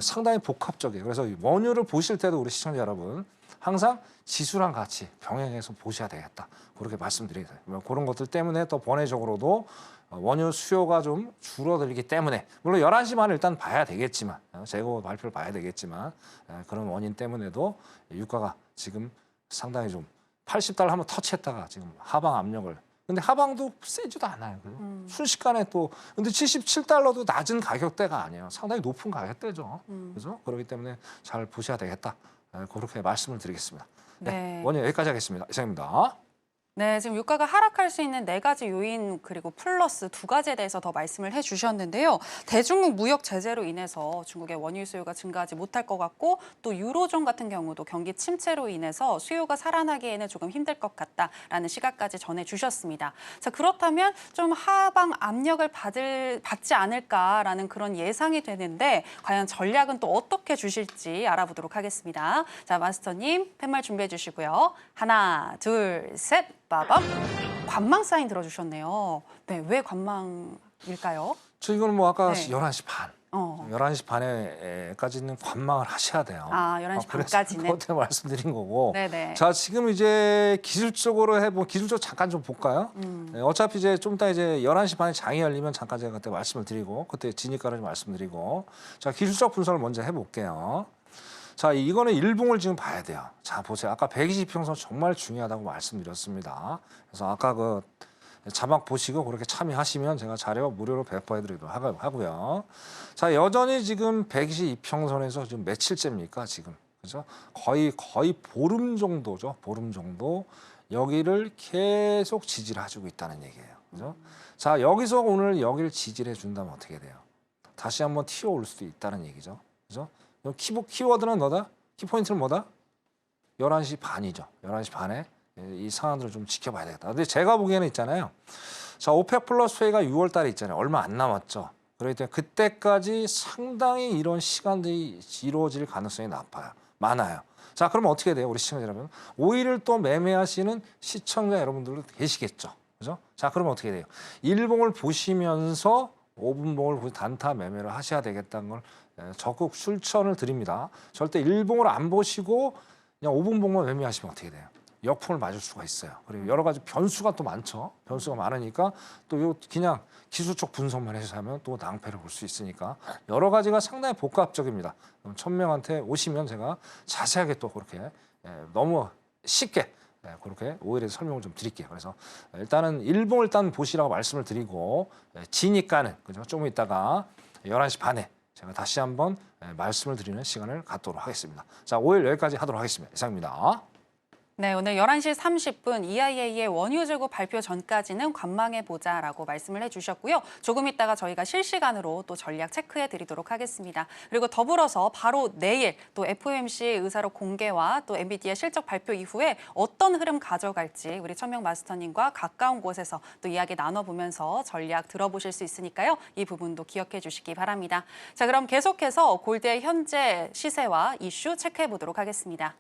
상당히 복합적이에요. 그래서 원유를 보실 때도 우리 시청자 여러분 항상 지수랑 같이 병행해서 보셔야 되겠다. 그렇게 말씀드리겠습니다. 그런 것들 때문에 또 번외적으로도 원유 수요가 좀 줄어들기 때문에, 물론 11시만 일단 봐야 되겠지만, 재고 발표를 봐야 되겠지만, 그런 원인 때문에도 유가가 지금 상당히 좀 80달러 한번 터치했다가 지금 하방 압력을, 근데 하방도 세지도 않아요. 순식간에 또, 근데 77달러도 낮은 가격대가 아니에요. 상당히 높은 가격대죠. 그죠? 그렇기 때문에 잘 보셔야 되겠다. 그렇게 말씀을 드리겠습니다. 네. 원유 여기까지 하겠습니다. 이상입니다. 네, 지금 유가가 하락할 수 있는 4가지 요인 그리고 플러스 2가지에 대해서 더 말씀을 해주셨는데요. 대중국 무역 제재로 인해서 중국의 원유 수요가 증가하지 못할 것 같고, 또 유로존 같은 경우도 경기 침체로 인해서 수요가 살아나기에는 조금 힘들 것 같다라는 시각까지 전해주셨습니다. 자, 그렇다면 좀 하방 압력을 받지 않을까라는 그런 예상이 되는데 과연 전략은 또 어떻게 주실지 알아보도록 하겠습니다. 자, 마스터님 팻말 준비해 주시고요. 하나, 둘, 셋. 빠밤. 관망 사인 들어주셨네요. 네, 왜 관망일까요? 저 이거는 뭐 아까 네. 11시 반. 어. 11시 반에까지는 관망을 하셔야 돼요. 아, 11시 그래서 반까지는. 그것 때문에 말씀드린 거고. 네네. 자, 지금 이제 기술적으로 기술적으로 잠깐 좀 볼까요? 네, 어차피 이제 좀 이따 이제 11시 반에 장이 열리면 잠깐 제가 그때 말씀을 드리고, 그때 진입가를 좀 말씀드리고. 자, 기술적 분석을 먼저 해볼게요. 자, 이거는 일봉을 지금 봐야 돼요. 자, 보세요. 아까 120평선 정말 중요하다고 말씀드렸습니다. 그래서 아까 그 자막 보시고 그렇게 참여하시면 제가 자료 무료로 배포해드리도록 하고요. 자, 여전히 지금 122평선에서 지금 며칠째입니까? 지금 그죠? 거의 보름 정도죠. 보름 정도 여기를 계속 지지를 해주고 있다는 얘기예요. 그죠? 자, 여기서 오늘 여기를 지지를 해준다면 어떻게 돼요? 다시 한번 튀어올 수도 있다는 얘기죠. 그죠? 키워드는 뭐다? 키포인트는 뭐다? 11시 반이죠. 11시 반에 이 상황들을 좀 지켜봐야 되겠다. 근데 제가 보기에는 있잖아요. 자, 오펙 플러스 회의가 6월 달에 있잖아요. 얼마 안 남았죠. 그렇기 때문에 그때까지 상당히 이런 시간들이 이루어질 가능성이 많아요. 자, 그러면 어떻게 돼요? 우리 시청자 여러분. 오일을 또 매매하시는 시청자 여러분들도 계시겠죠. 그죠? 자, 그러면 어떻게 돼요? 일봉을 보시면서 5분봉을 단타 매매를 하셔야 되겠다는 걸 적극 추천을 드립니다. 절대 일봉을 안 보시고 그냥 5분봉만 매매하시면 어떻게 돼요? 역풍을 맞을 수가 있어요. 그리고 여러 가지 변수가 또 많죠. 변수가 많으니까 또 요 그냥 기술적 분석만 해서 하면 또 낭패를 볼 수 있으니까 여러 가지가 상당히 복합적입니다. 1000명한테 오시면 제가 자세하게 또 그렇게 너무 쉽게 그렇게 오일에 설명을 좀 드릴게요. 그래서 일단은 일봉을 일단 보시라고 말씀을 드리고 지니까는 그죠? 조금 있다가 11시 반에 제가 다시 한번 말씀을 드리는 시간을 갖도록 하겠습니다. 자, 오일 여기까지 하도록 하겠습니다. 이상입니다. 네, 오늘 11시 30분 EIA의 원유 재고 발표 전까지는 관망해보자라고 말씀을 해주셨고요. 조금 있다가 저희가 실시간으로 또 전략 체크해 드리도록 하겠습니다. 그리고 더불어서 바로 내일 또 FOMC 의사록 공개와 또 엔비디아 실적 발표 이후에 어떤 흐름 가져갈지 우리 천명 마스터님과 가까운 곳에서 또 이야기 나눠보면서 전략 들어보실 수 있으니까요. 이 부분도 기억해 주시기 바랍니다. 자, 그럼 계속해서 골드의 현재 시세와 이슈 체크해 보도록 하겠습니다.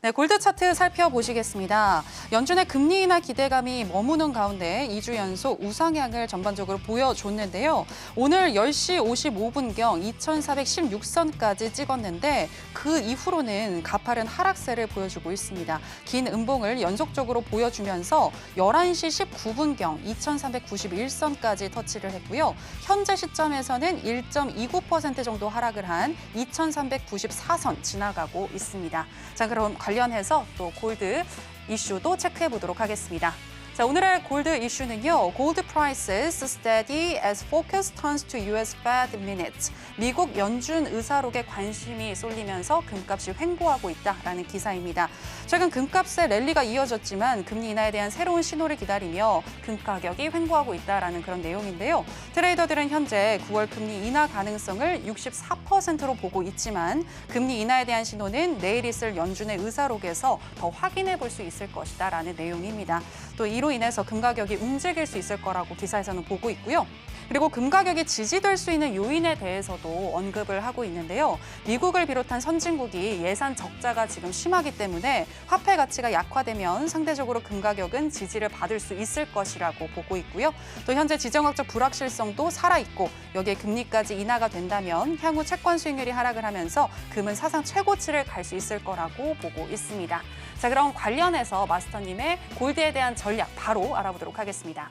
네, 골드 차트 살펴보시겠습니다. 연준의 금리 인하 기대감이 머무는 가운데 2주 연속 우상향을 전반적으로 보여줬는데요. 오늘 10시 55분경 2416선까지 찍었는데 그 이후로는 가파른 하락세를 보여주고 있습니다. 긴 음봉을 연속적으로 보여주면서 11시 19분경 2391선까지 터치를 했고요. 현재 시점에서는 1.29% 정도 하락을 한 2394선 지나가고 있습니다. 자, 그럼 관련해서 또 골드 이슈도 체크해 보도록 하겠습니다. 자, 오늘의 골드 이슈는요. Gold prices steady as focus turns to US Fed minutes. 미국 연준 의사록에 관심이 쏠리면서 금값이 횡보하고 있다라는 기사입니다. 최근 금값의 랠리가 이어졌지만 금리 인하에 대한 새로운 신호를 기다리며 금 가격이 횡보하고 있다라는 그런 내용인데요. 트레이더들은 현재 9월 금리 인하 가능성을 64%로 보고 있지만 금리 인하에 대한 신호는 내일 있을 연준의 의사록에서 더 확인해 볼 수 있을 것이다라는 내용입니다. 또 이로 인해서 금 가격이 움직일 수 있을 거라고 기사에서는 보고 있고요. 그리고 금 가격이 지지될 수 있는 요인에 대해서도 언급을 하고 있는데요. 미국을 비롯한 선진국이 예산 적자가 지금 심하기 때문에 화폐 가치가 약화되면 상대적으로 금 가격은 지지를 받을 수 있을 것이라고 보고 있고요. 또 현재 지정학적 불확실성도 살아있고 여기에 금리까지 인하가 된다면 향후 채권 수익률이 하락을 하면서 금은 사상 최고치를 갈 수 있을 거라고 보고 있습니다. 자, 그럼 관련해서 마스터님의 골드에 대한 전략 바로 알아보도록 하겠습니다.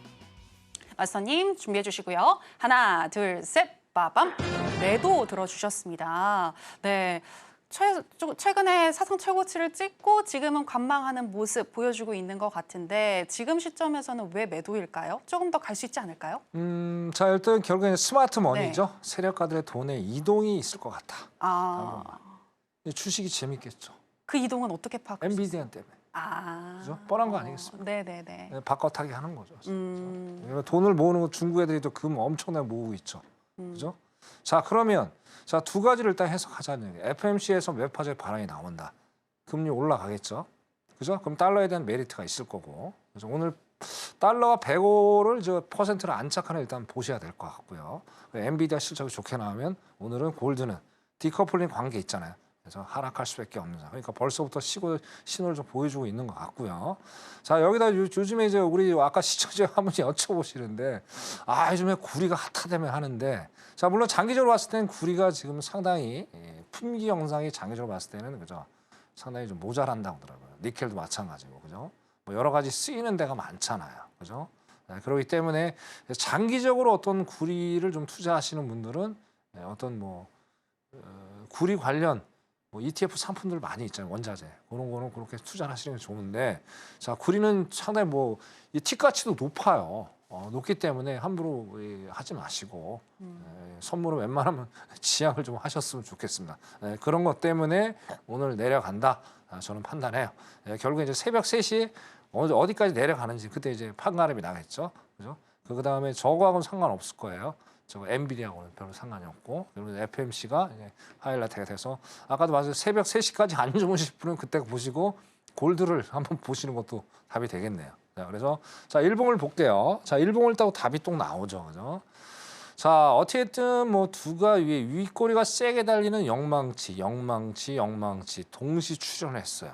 마스터님 준비해 주시고요. 하나, 둘, 셋, 빠밤. 매도 들어주셨습니다. 네, 최근에 사상 최고치를 찍고 지금은 관망하는 모습 보여주고 있는 것 같은데 지금 시점에서는 왜 매도일까요? 조금 더 갈 수 있지 않을까요? 자, 일단 결국에는 스마트 머니죠. 세력가들의 돈의 이동이 있을 것 같다. 주식이 재밌겠죠. 그 이동은 어떻게 파악할 수 있어요? 엔비디아 때문에. 그죠? 뻔한 거 아니겠습니까? 네네네. 바꿔타기 하는 거죠. 돈을 모으는 거 중국 애들이 또 금 엄청나게 모으고 있죠. 그죠? 자, 그러면 자, 두 가지를 일단 해석하자는 얘기예요. FMC에서 매파적 반응이 나온다. 금리 올라가겠죠. 그죠? 그럼 달러에 대한 메리트가 있을 거고. 그래서 오늘 달러가 105를 퍼센트를 안착하는 일단 보셔야 될 것 같고요. 엔비디아 실적이 좋게 나오면 오늘은 골드는 디커플링 관계 있잖아요. 그래서 하락할 수밖에 없는 상황. 그러니까 벌써부터 신호를 좀 보여주고 있는 것 같고요. 자, 여기다 요즘에 이제 우리 아까 시청자 한 분이 여쭤보시는데 요즘에 구리가 핫하다며 하는데 자, 물론 장기적으로 봤을 때는 구리가 지금 상당히 품귀 영상이 장기적으로 봤을 때는 그죠? 상당히 좀 모자란다고 하더라고요. 니켈도 마찬가지고 그죠? 뭐 여러 가지 쓰이는 데가 많잖아요. 그죠? 네, 그렇기 때문에 장기적으로 어떤 구리를 좀 투자하시는 분들은 어떤 구리 관련 ETF 상품들 많이 있잖아요. 원자재. 그런 거는 그렇게 투자를 하시는 게 좋은데 자, 구리는 상당히 이 틱가치도 높아요. 높기 때문에 함부로 하지 마시고 선물은 웬만하면 지양을 좀 하셨으면 좋겠습니다. 그런 것 때문에 오늘 내려간다. 저는 판단해요. 결국 이제 새벽 3시에 어디까지 내려가는지 그때 이제 판가름이 나겠죠. 그죠? 그다음에 저거하고는 상관없을 거예요. 저거 엔비디아하고는 별로 상관이 없고 그리고 FMC가 이제 하이라이트가 돼서 아까도 말씀 새벽 3시까지 안 주무실 분은 그때 보시고 골드를 한번 보시는 것도 답이 되겠네요. 자, 그래서 자, 일봉을 볼게요. 자, 일봉을 따고 답이 또 나오죠. 그죠? 자, 어쨌든 두가 윗꼬리가 세게 달리는 영망치 동시 출현했어요.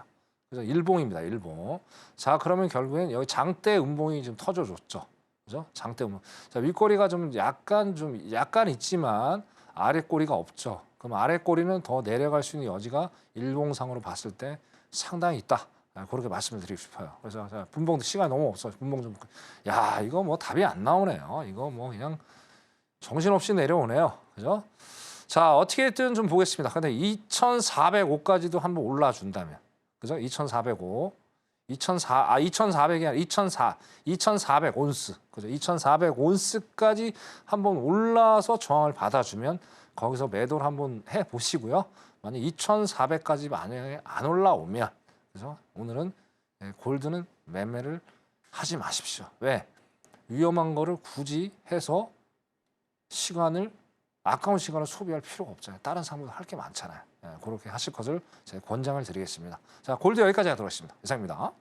그래서 일봉입니다. 일봉. 자, 그러면 결국엔 여기 장대 음봉이 좀 터져줬죠. 그죠? 장대 음봉. 자, 윗꼬리가 좀 약간 있지만 아랫꼬리가 없죠. 그럼 아랫꼬리는 더 내려갈 수 있는 여지가 일봉상으로 봤을 때 상당히 있다. 그렇게 말씀을 드리고 싶어요. 그래서 분봉도 시간이 너무 없어요. 분봉 좀, 이거 답이 안 나오네요. 이거 그냥 정신없이 내려오네요. 그죠? 자, 어떻게든 좀 보겠습니다. 근데 2,405까지도 한번 올라준다면, 그죠? 2,405, 2,400이 아니라 2,400 온스, 그죠? 2,400 온스까지 한번 올라서 저항을 받아주면 거기서 매도를 한번 해 보시고요. 만약 2,400까지 만약에 안 올라오면, 그래서 오늘은 골드는 매매를 하지 마십시오. 왜? 위험한 거를 굳이 해서 아까운 시간을 소비할 필요가 없잖아요. 다른 상품도 할 게 많잖아요. 그렇게 하실 것을 제가 권장을 드리겠습니다. 자, 골드 여기까지 하도록 하겠습니다. 이상입니다.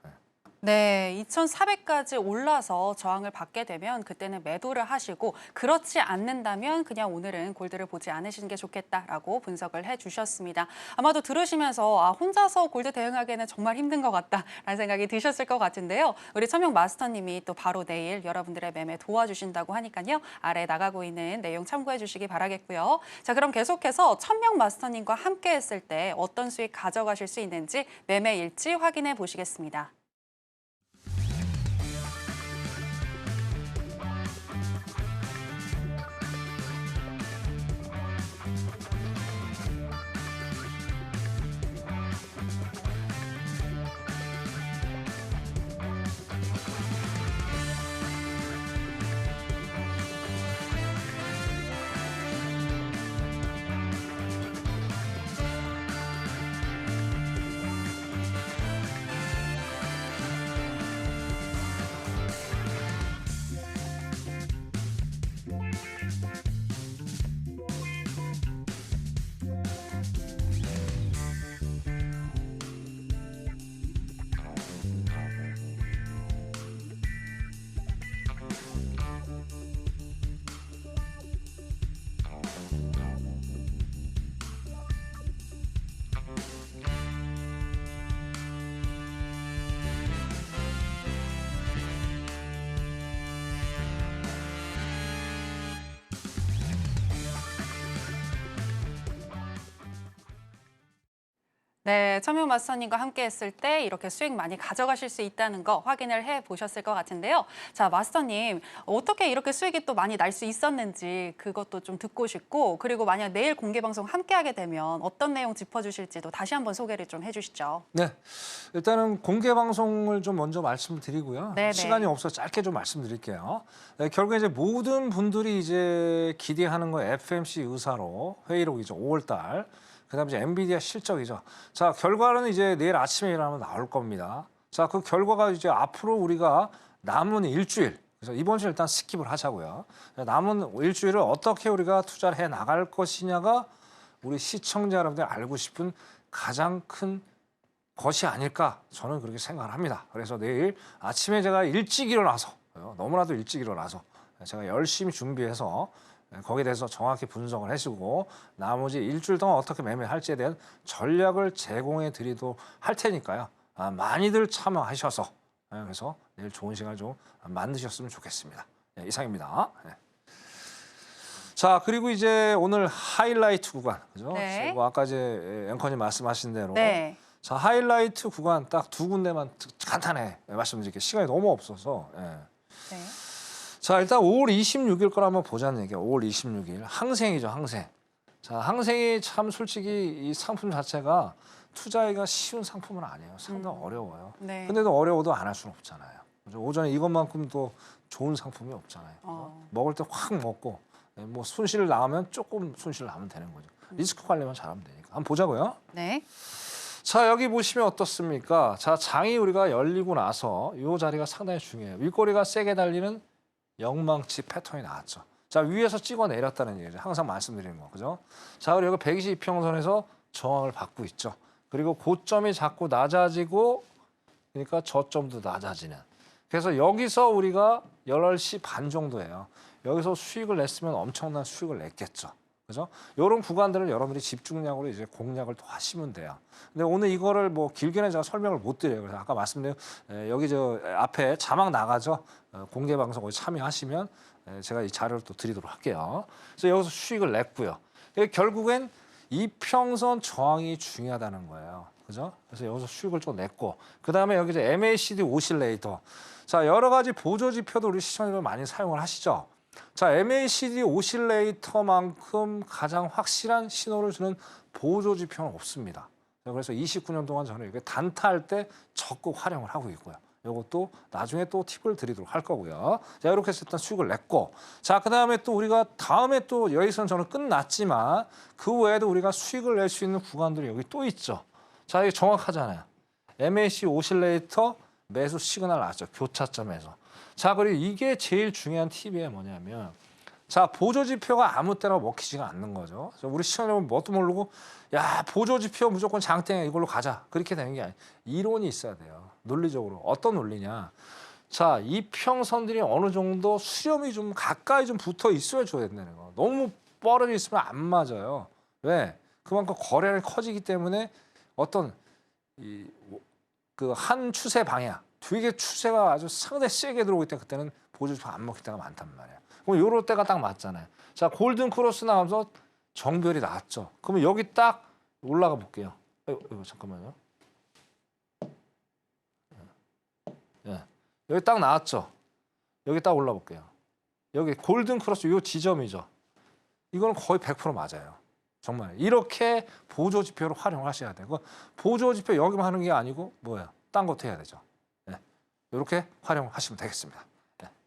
네, 2,400까지 올라서 저항을 받게 되면 그때는 매도를 하시고 그렇지 않는다면 그냥 오늘은 골드를 보지 않으시는 게 좋겠다라고 분석을 해주셨습니다. 아마도 들으시면서 혼자서 골드 대응하기에는 정말 힘든 것 같다라는 생각이 드셨을 것 같은데요. 우리 천명 마스터님이 또 바로 내일 여러분들의 매매 도와주신다고 하니까요. 아래 나가고 있는 내용 참고해 주시기 바라겠고요. 자, 그럼 계속해서 천명 마스터님과 함께 했을 때 어떤 수익 가져가실 수 있는지 매매 일지 확인해 보시겠습니다. 네, 천명 마스터님과 함께 했을 때 이렇게 수익 많이 가져가실 수 있다는 거 확인을 해보셨을 것 같은데요. 자, 마스터님, 어떻게 이렇게 수익이 또 많이 날 수 있었는지 그것도 좀 듣고 싶고, 그리고 만약 내일 공개 방송 함께 하게 되면 어떤 내용 짚어주실지도 다시 한번 소개를 좀 해주시죠. 네, 일단은 공개 방송을 좀 먼저 말씀을 드리고요. 네네. 시간이 없어서 짧게 좀 말씀드릴게요. 결국에 이제 모든 분들이 이제 기대하는 거 FMC 의사로 회의록이죠. 5월달. 그다음에 이제 엔비디아 실적이죠. 자, 결과는 이제 내일 아침에 일어나면 나올 겁니다. 자, 그 결과가 이제 앞으로 우리가 남은 일주일, 그래서 이번 주 일단 스킵을 하자고요. 남은 일주일을 어떻게 우리가 투자를 해 나갈 것이냐가 우리 시청자 여러분들 알고 싶은 가장 큰 것이 아닐까 저는 그렇게 생각을 합니다. 그래서 내일 아침에 제가 일찍 일어나서 너무나도 일찍 일어나서 제가 열심히 준비해서 거기에 대해서 정확히 분석을 해주고 나머지 일주일 동안 어떻게 매매할지에 대한 전략을 제공해 드리도록 할 테니까요. 많이들 참여하셔서 그래서 내일 좋은 시간 좀 만드셨으면 좋겠습니다. 네, 이상입니다. 네. 자, 그리고 이제 오늘 하이라이트 구간, 그죠? 네. 뭐 아까 이제 앵커님 말씀하신 대로 네. 자, 하이라이트 구간 딱 두 군데만 간단히 말씀드릴게요. 시간이 너무 없어서. 예. 네. 자, 일단 5월 26일 걸 한번 보자는 얘기예요. 5월 26일. 항생이죠, 항생. 자, 항생이 참 솔직히 이 상품 자체가 투자하기가 쉬운 상품은 아니에요. 상당히 어려워요. 네. 근데도 어려워도 안 할 수는 없잖아요. 그죠? 오전에 이것만큼 또 좋은 상품이 없잖아요. 먹을 때 확 먹고 뭐 손실 나면 조금 손실 나면 되는 거죠. 리스크 관리만 잘하면 되니까. 한번 보자고요. 네. 자, 여기 보시면 어떻습니까? 자, 장이 우리가 열리고 나서 이 자리가 상당히 중요해요. 윗꼬리가 세게 달리는 영망치 패턴이 나왔죠. 자, 위에서 찍어 내렸다는 얘기죠. 항상 말씀드리는 거, 그죠? 자, 그리고 122평선에서 저항을 받고 있죠. 그리고 고점이 자꾸 낮아지고, 그러니까 저점도 낮아지는. 그래서 여기서 우리가 11시 반 정도예요. 여기서 수익을 냈으면 엄청난 수익을 냈겠죠. 그죠? 이런 구간들을 여러분들이 집중력으로 이제 공략을 또 하시면 돼요. 근데 오늘 이거를 뭐 길게는 제가 설명을 못 드려요. 그래서 아까 말씀드린 여기 저 앞에 자막 나가죠. 공개 방송 거기 참여하시면 제가 이 자료를 또 드리도록 할게요. 그래서 여기서 수익을 냈고요. 결국엔 이평선 저항이 중요하다는 거예요. 그죠? 그래서 여기서 수익을 좀 냈고, 그 다음에 여기 이제 MACD 오실레이터. 자, 여러 가지 보조 지표도 우리 시청자들 많이 사용을 하시죠. 자, MACD 오실레이터만큼 가장 확실한 신호를 주는 보조 지표는 없습니다. 그래서 29년 동안 저는 이게 단타할 때 적극 활용을 하고 있고요. 이것도 나중에 또 팁을 드리도록 할 거고요. 자, 이렇게 해서 일단 수익을 냈고, 자, 그 다음에 또 우리가 다음에 또 여기서는 저는 끝났지만 그 외에도 우리가 수익을 낼 수 있는 구간들이 여기 또 있죠. 자, 이게 정확하잖아요. MACD 오실레이터 매수 시그널 나왔죠. 교차점에서. 자, 그리고 이게 제일 중요한 팁이 뭐냐면, 자, 보조 지표가 아무 때나 먹히지가 않는 거죠. 그래서 우리 시청자분 뭣도 모르고, 야, 보조 지표 무조건 장땡 이걸로 가자. 그렇게 되는 게 아니에요. 이론이 있어야 돼요. 논리적으로. 어떤 논리냐. 자, 이 평선들이 어느 정도 수렴이 좀 가까이 좀 붙어 있어야 줘야 된다는 거. 너무 뻘어져 있으면 안 맞아요. 왜? 그만큼 거래량이 커지기 때문에 어떤 그 한 추세 방향, 되게 추세가 아주 상당히 세게 들어오기 때문에 그때는 보조 지표 안 먹힐 때가 많단 말이에요. 그럼 요럴 때가 딱 맞잖아요. 자, 골든 크로스 나오면서 정별이 나왔죠. 그러면 여기 딱 올라가 볼게요. 잠깐만요. 예. 여기 딱 나왔죠. 여기 딱 올라 볼게요. 여기 골든 크로스 요 지점이죠. 이거는 거의 100% 맞아요. 정말 이렇게 보조 지표로 활용하셔야 되고, 보조 지표 여기만 하는 게 아니고 뭐야? 딴 것도 해야 되죠. 예. 이렇게 활용하시면 되겠습니다.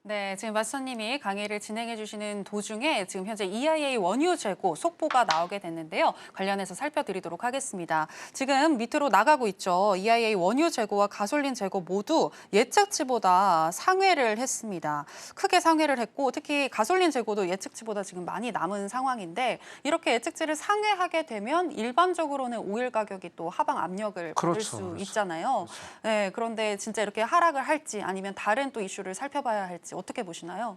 네, 지금 마스터님이 강의를 진행해 주시는 도중에 지금 현재 EIA 원유 재고 속보가 나오게 됐는데요. 관련해서 살펴드리도록 하겠습니다. 지금 밑으로 나가고 있죠. EIA 원유 재고와 가솔린 재고 모두 예측치보다 상회를 했습니다. 크게 상회를 했고, 특히 가솔린 재고도 예측치보다 지금 많이 남은 상황인데, 이렇게 예측치를 상회하게 되면 일반적으로는 오일 가격이 또 하방 압력을 받을 수 있잖아요. 그렇죠. 네, 그런데 진짜 이렇게 하락을 할지 아니면 다른 또 이슈를 살펴봐야 할지 어떻게 보시나요?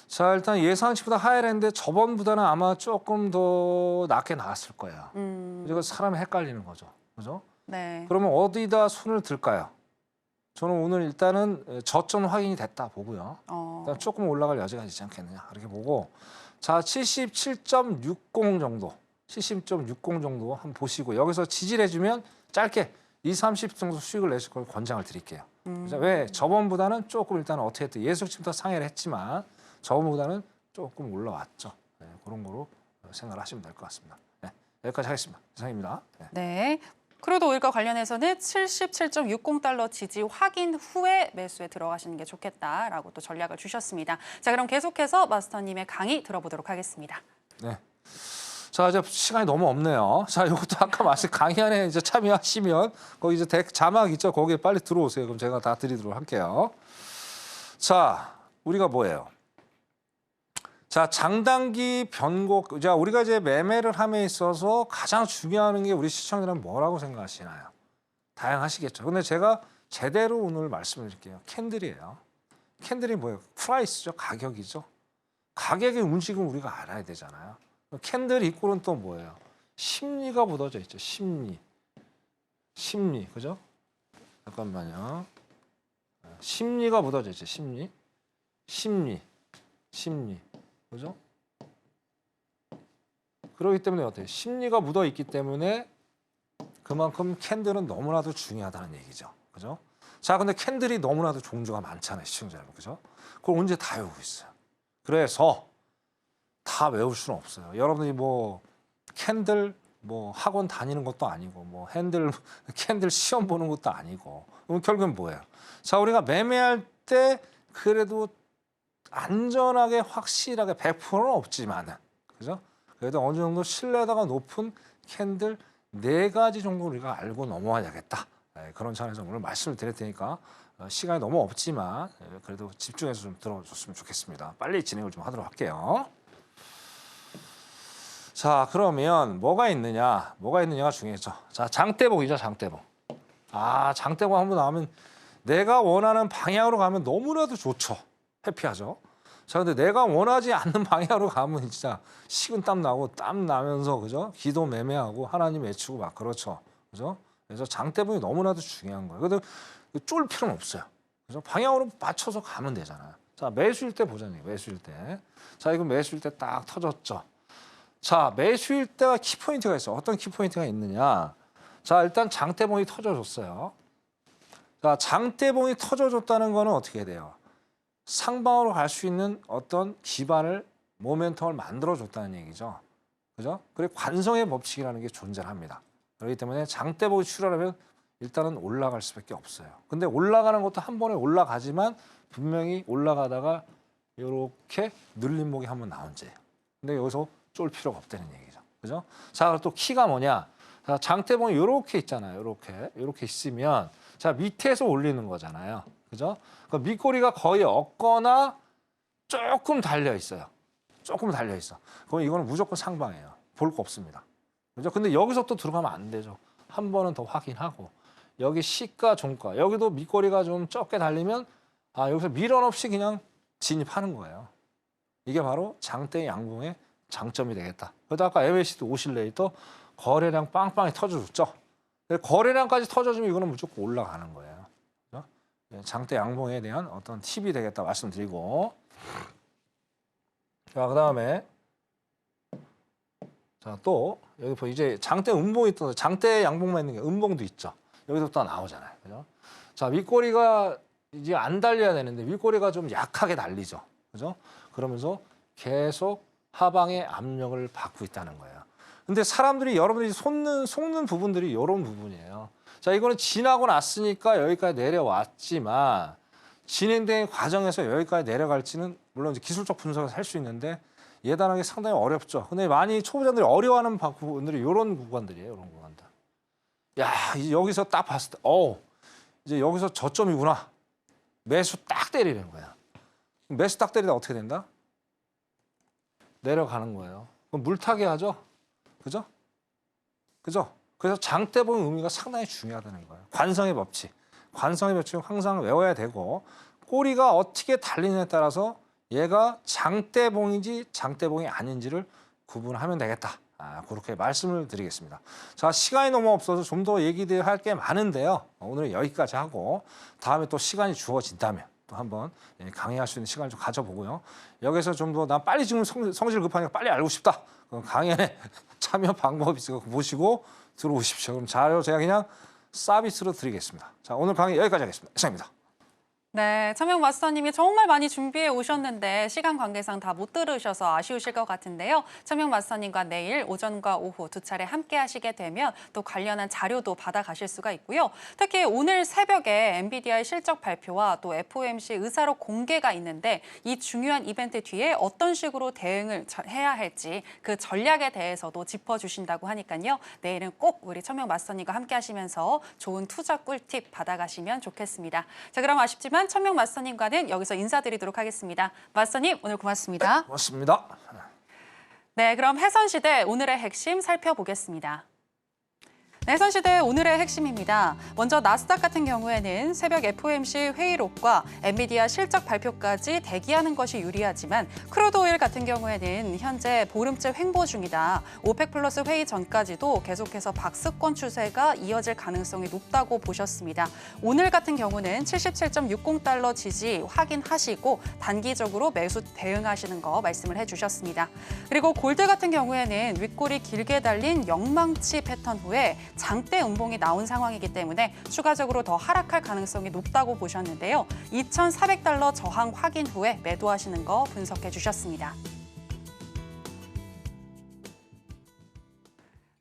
자, 일단 예상치보다 하이랜드 저번보다는 아마 조금 더 낮게 나왔을 거예요. 그리고 사람이 헷갈리는 거죠. 그죠? 네. 그러면 어디다 손을 들까요? 저는 오늘 일단은 저점 확인이 됐다 보고요. 일단 조금 올라갈 여지가 있지 않겠느냐. 그렇게 보고, 자, 77.60 정도, 70.60 정도 한번 보시고, 여기서 지지해주면 짧게 20-30 정도 수익을 내실 걸 권장을 드릴게요. 왜? 저번보다는 조금 일단 어떻게 했든 예측치부터 상회를 했지만 저번보다는 조금 올라왔죠. 네, 그런 거로 생각을 하시면 될 것 같습니다. 네, 여기까지 하겠습니다. 이상입니다. 네. 네. 크루드 오일과 관련해서는 77.60달러 지지 확인 후에 매수에 들어가시는 게 좋겠다라고 또 전략을 주셨습니다. 자, 그럼 계속해서 마스터님의 강의 들어보도록 하겠습니다. 네. 자, 이제 시간이 너무 없네요. 자, 이것도 아까 말씀 강의 안에 이제 참여하시면 거기 이제 자막 있죠. 거기에 빨리 들어오세요. 그럼 제가 다 드리도록 할게요. 자, 우리가 뭐예요? 자, 장단기 변곡. 자, 우리가 이제 매매를 함에 있어서 가장 중요한 게 우리 시청자들은 뭐라고 생각하시나요? 다양하시겠죠. 근데 제가 제대로 오늘 말씀을 드릴게요. 캔들이에요. 캔들이 뭐예요? 프라이스죠. 가격이죠. 가격의 움직임을 우리가 알아야 되잖아요. 캔들 이꼴은 또 뭐예요? 심리가 묻어져 있죠. 심리, 그죠? 잠깐만요. 심리가 묻어져 있죠. 심리, 그죠? 그렇기 때문에 어때요? 심리가 묻어 있기 때문에 그만큼 캔들은 너무나도 중요하다는 얘기죠. 그죠? 자, 근데 캔들이 너무나도 종류가 많잖아요, 시청자 여러분. 그죠? 그걸 언제 다 외우고 있어요. 그래서 다 외울 수는 없어요. 여러분들이 뭐 캔들 뭐 학원 다니는 것도 아니고 뭐 캔들 시험 보는 것도 아니고 그럼 결국은 뭐예요? 자, 우리가 매매할 때 그래도 안전하게 확실하게 100%는 없지만은 그죠? 그래도 어느 정도 신뢰도가 높은 캔들 4가지 정도 우리가 알고 넘어가야겠다. 네, 그런 차원에서 오늘 말씀을 드릴 테니까 시간이 너무 없지만 그래도 집중해서 좀 들어줬으면 좋겠습니다. 빨리 진행을 좀 하도록 할게요. 자, 그러면 뭐가 있느냐가 중요하죠. 자, 장대봉이죠, 장대봉. 아, 장대봉 한번 나오면 내가 원하는 방향으로 가면 너무나도 좋죠. 해피하죠. 자, 근데 내가 원하지 않는 방향으로 가면 진짜 식은땀 나고 땀 나면서 그죠? 기도 매매하고 하나님 외치고 막 그렇죠. 그죠? 그래서 장대봉이 너무나도 중요한 거예요. 근데 쫄 필요는 없어요. 그래서 방향으로 맞춰서 가면 되잖아요. 자, 매수일 때 보자니, 매수일 때. 자, 이거 매수일 때 딱 터졌죠. 자, 매수일 때가 키포인트가 있어. 어떤 키포인트가 있느냐. 자, 일단 장대봉이 터져줬어요. 자, 장대봉이 터져줬다는 거는 어떻게 돼요? 상방으로 갈 수 있는 어떤 기반을, 모멘텀을 만들어줬다는 얘기죠. 그죠? 그리고 관성의 법칙이라는 게 존재합니다. 그렇기 때문에 장대봉이 출현하면 일단은 올라갈 수밖에 없어요. 근데 올라가는 것도 한 번에 올라가지만 분명히 올라가다가 이렇게 늘림목이 한번 나온지. 근데 여기서 쫄 필요가 없다는 얘기죠. 그죠? 자, 또 키가 뭐냐? 자, 장대봉이 이렇게 있잖아요. 이렇게 있으면 자, 밑에서 올리는 거잖아요. 그죠? 그 밑꼬리가 거의 없거나 조금 달려 있어요. 조금 달려 있어. 그럼 이거는 무조건 상방이에요. 볼 거 없습니다. 그죠? 근데 여기서 또 들어가면 안 되죠. 한 번은 더 확인하고 여기 시가 종가 여기도 밑꼬리가 좀 적게 달리면 아, 여기서 미련 없이 그냥 진입하는 거예요. 이게 바로 장대 양봉의 장점이 되겠다. 그래도 아까 MACD 오실레이터 거래량 빵빵히 터져줬죠. 거래량까지 터져주면 이거는 무조건 올라가는 거예요. 그죠? 장대 양봉에 대한 어떤 팁이 되겠다 말씀드리고. 자, 그다음에 자, 또 여기 보 이제 장대 음봉이 또 장대 양봉만 있는 게 음봉도 있죠. 여기서 또 나오잖아요. 그죠? 자, 윗꼬리가 이제 안 달려야 되는데 윗꼬리가 좀 약하게 달리죠. 그죠? 그러면서 계속 하방의 압력을 받고 있다는 거예요. 근데 여러분들이 속는 부분들이 이런 부분이에요. 자, 이거는 지나고 났으니까 여기까지 내려왔지만 진행된 과정에서 여기까지 내려갈지는 물론 이제 기술적 분석을 할 수 있는데 예단하기 상당히 어렵죠. 근데 많이 초보자들이 어려워하는 부분들이 이런 구간들이에요. 이런 구간들. 야, 이제 여기서 딱 봤을 때, 이제 여기서 저점이구나. 매수 딱 때리는 거야. 매수 딱 때리다 어떻게 된다? 내려가는 거예요. 그럼 물타기 하죠? 그죠? 그죠? 그래서 장대봉의 의미가 상당히 중요하다는 거예요. 관성의 법칙. 관성의 법칙은 항상 외워야 되고 꼬리가 어떻게 달리느냐에 따라서 얘가 장대봉인지 장대봉이 아닌지를 구분하면 되겠다. 그렇게 말씀을 드리겠습니다. 자, 시간이 너무 없어서 좀 더 얘기할 게 많은데요. 오늘은 여기까지 하고 다음에 또 시간이 주어진다면 또 한번 강의할 수 있는 시간을 좀 가져보고요. 여기서 좀 더 난 빨리 지금 성질 급하니까 빨리 알고 싶다. 그럼 강연에 참여 방법이 있으니까 보시고 들어오십시오. 그럼 자료 제가 그냥 서비스로 드리겠습니다. 자, 오늘 강의 여기까지 하겠습니다. 이상입니다. 네, 차명 마스터님이 정말 많이 준비해 오셨는데 시간 관계상 다 못 들으셔서 아쉬우실 것 같은데요. 차명 마스터님과 내일 오전과 오후 2차례 함께 하시게 되면 또 관련한 자료도 받아가실 수가 있고요. 특히 오늘 새벽에 엔비디아의 실적 발표와 또 FOMC 의사록 공개가 있는데 이 중요한 이벤트 뒤에 어떤 식으로 대응을 해야 할지 그 전략에 대해서도 짚어주신다고 하니까요. 내일은 꼭 우리 차명 마스터님과 함께 하시면서 좋은 투자 꿀팁 받아가시면 좋겠습니다. 자, 그럼 아쉽지만 차명 마스터님과는 여기서 인사드리도록 하겠습니다. 마스터님, 오늘 고맙습니다. 네, 고맙습니다. 네, 그럼 해선시대 오늘의 핵심 살펴보겠습니다. 네, 해선시대 오늘의 핵심입니다. 먼저 나스닥 같은 경우에는 새벽 FOMC 회의록과 엔비디아 실적 발표까지 대기하는 것이 유리하지만 크루드 오일 같은 경우에는 현재 보름째 횡보 중이다. 오펙 플러스 회의 전까지도 계속해서 박스권 추세가 이어질 가능성이 높다고 보셨습니다. 오늘 같은 경우는 77.60달러 지지 확인하시고 단기적으로 매수 대응하시는 거 말씀을 해주셨습니다. 그리고 골드 같은 경우에는 윗골이 길게 달린 영망치 패턴 후에 장대 음봉이 나온 상황이기 때문에 추가적으로 더 하락할 가능성이 높다고 보셨는데요. 2,400달러 저항 확인 후에 매도하시는 거 분석해 주셨습니다.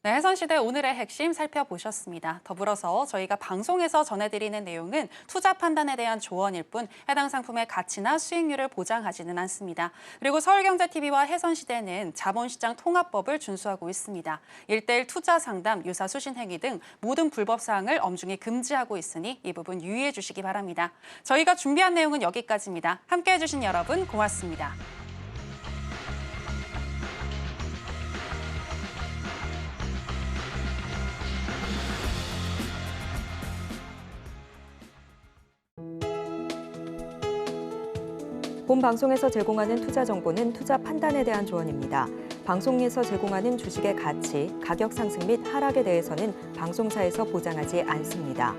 네, 해선시대 오늘의 핵심 살펴보셨습니다. 더불어서 저희가 방송에서 전해드리는 내용은 투자 판단에 대한 조언일 뿐 해당 상품의 가치나 수익률을 보장하지는 않습니다. 그리고 서울경제TV와 해선시대는 자본시장 통합법을 준수하고 있습니다. 1:1 투자 상담, 유사 수신 행위 등 모든 불법 사항을 엄중히 금지하고 있으니 이 부분 유의해 주시기 바랍니다. 저희가 준비한 내용은 여기까지입니다. 함께해 주신 여러분 고맙습니다. 본 방송에서 제공하는 투자 정보는 투자 판단에 대한 조언입니다. 방송에서 제공하는 주식의 가치, 가격 상승 및 하락에 대해서는 방송사에서 보장하지 않습니다.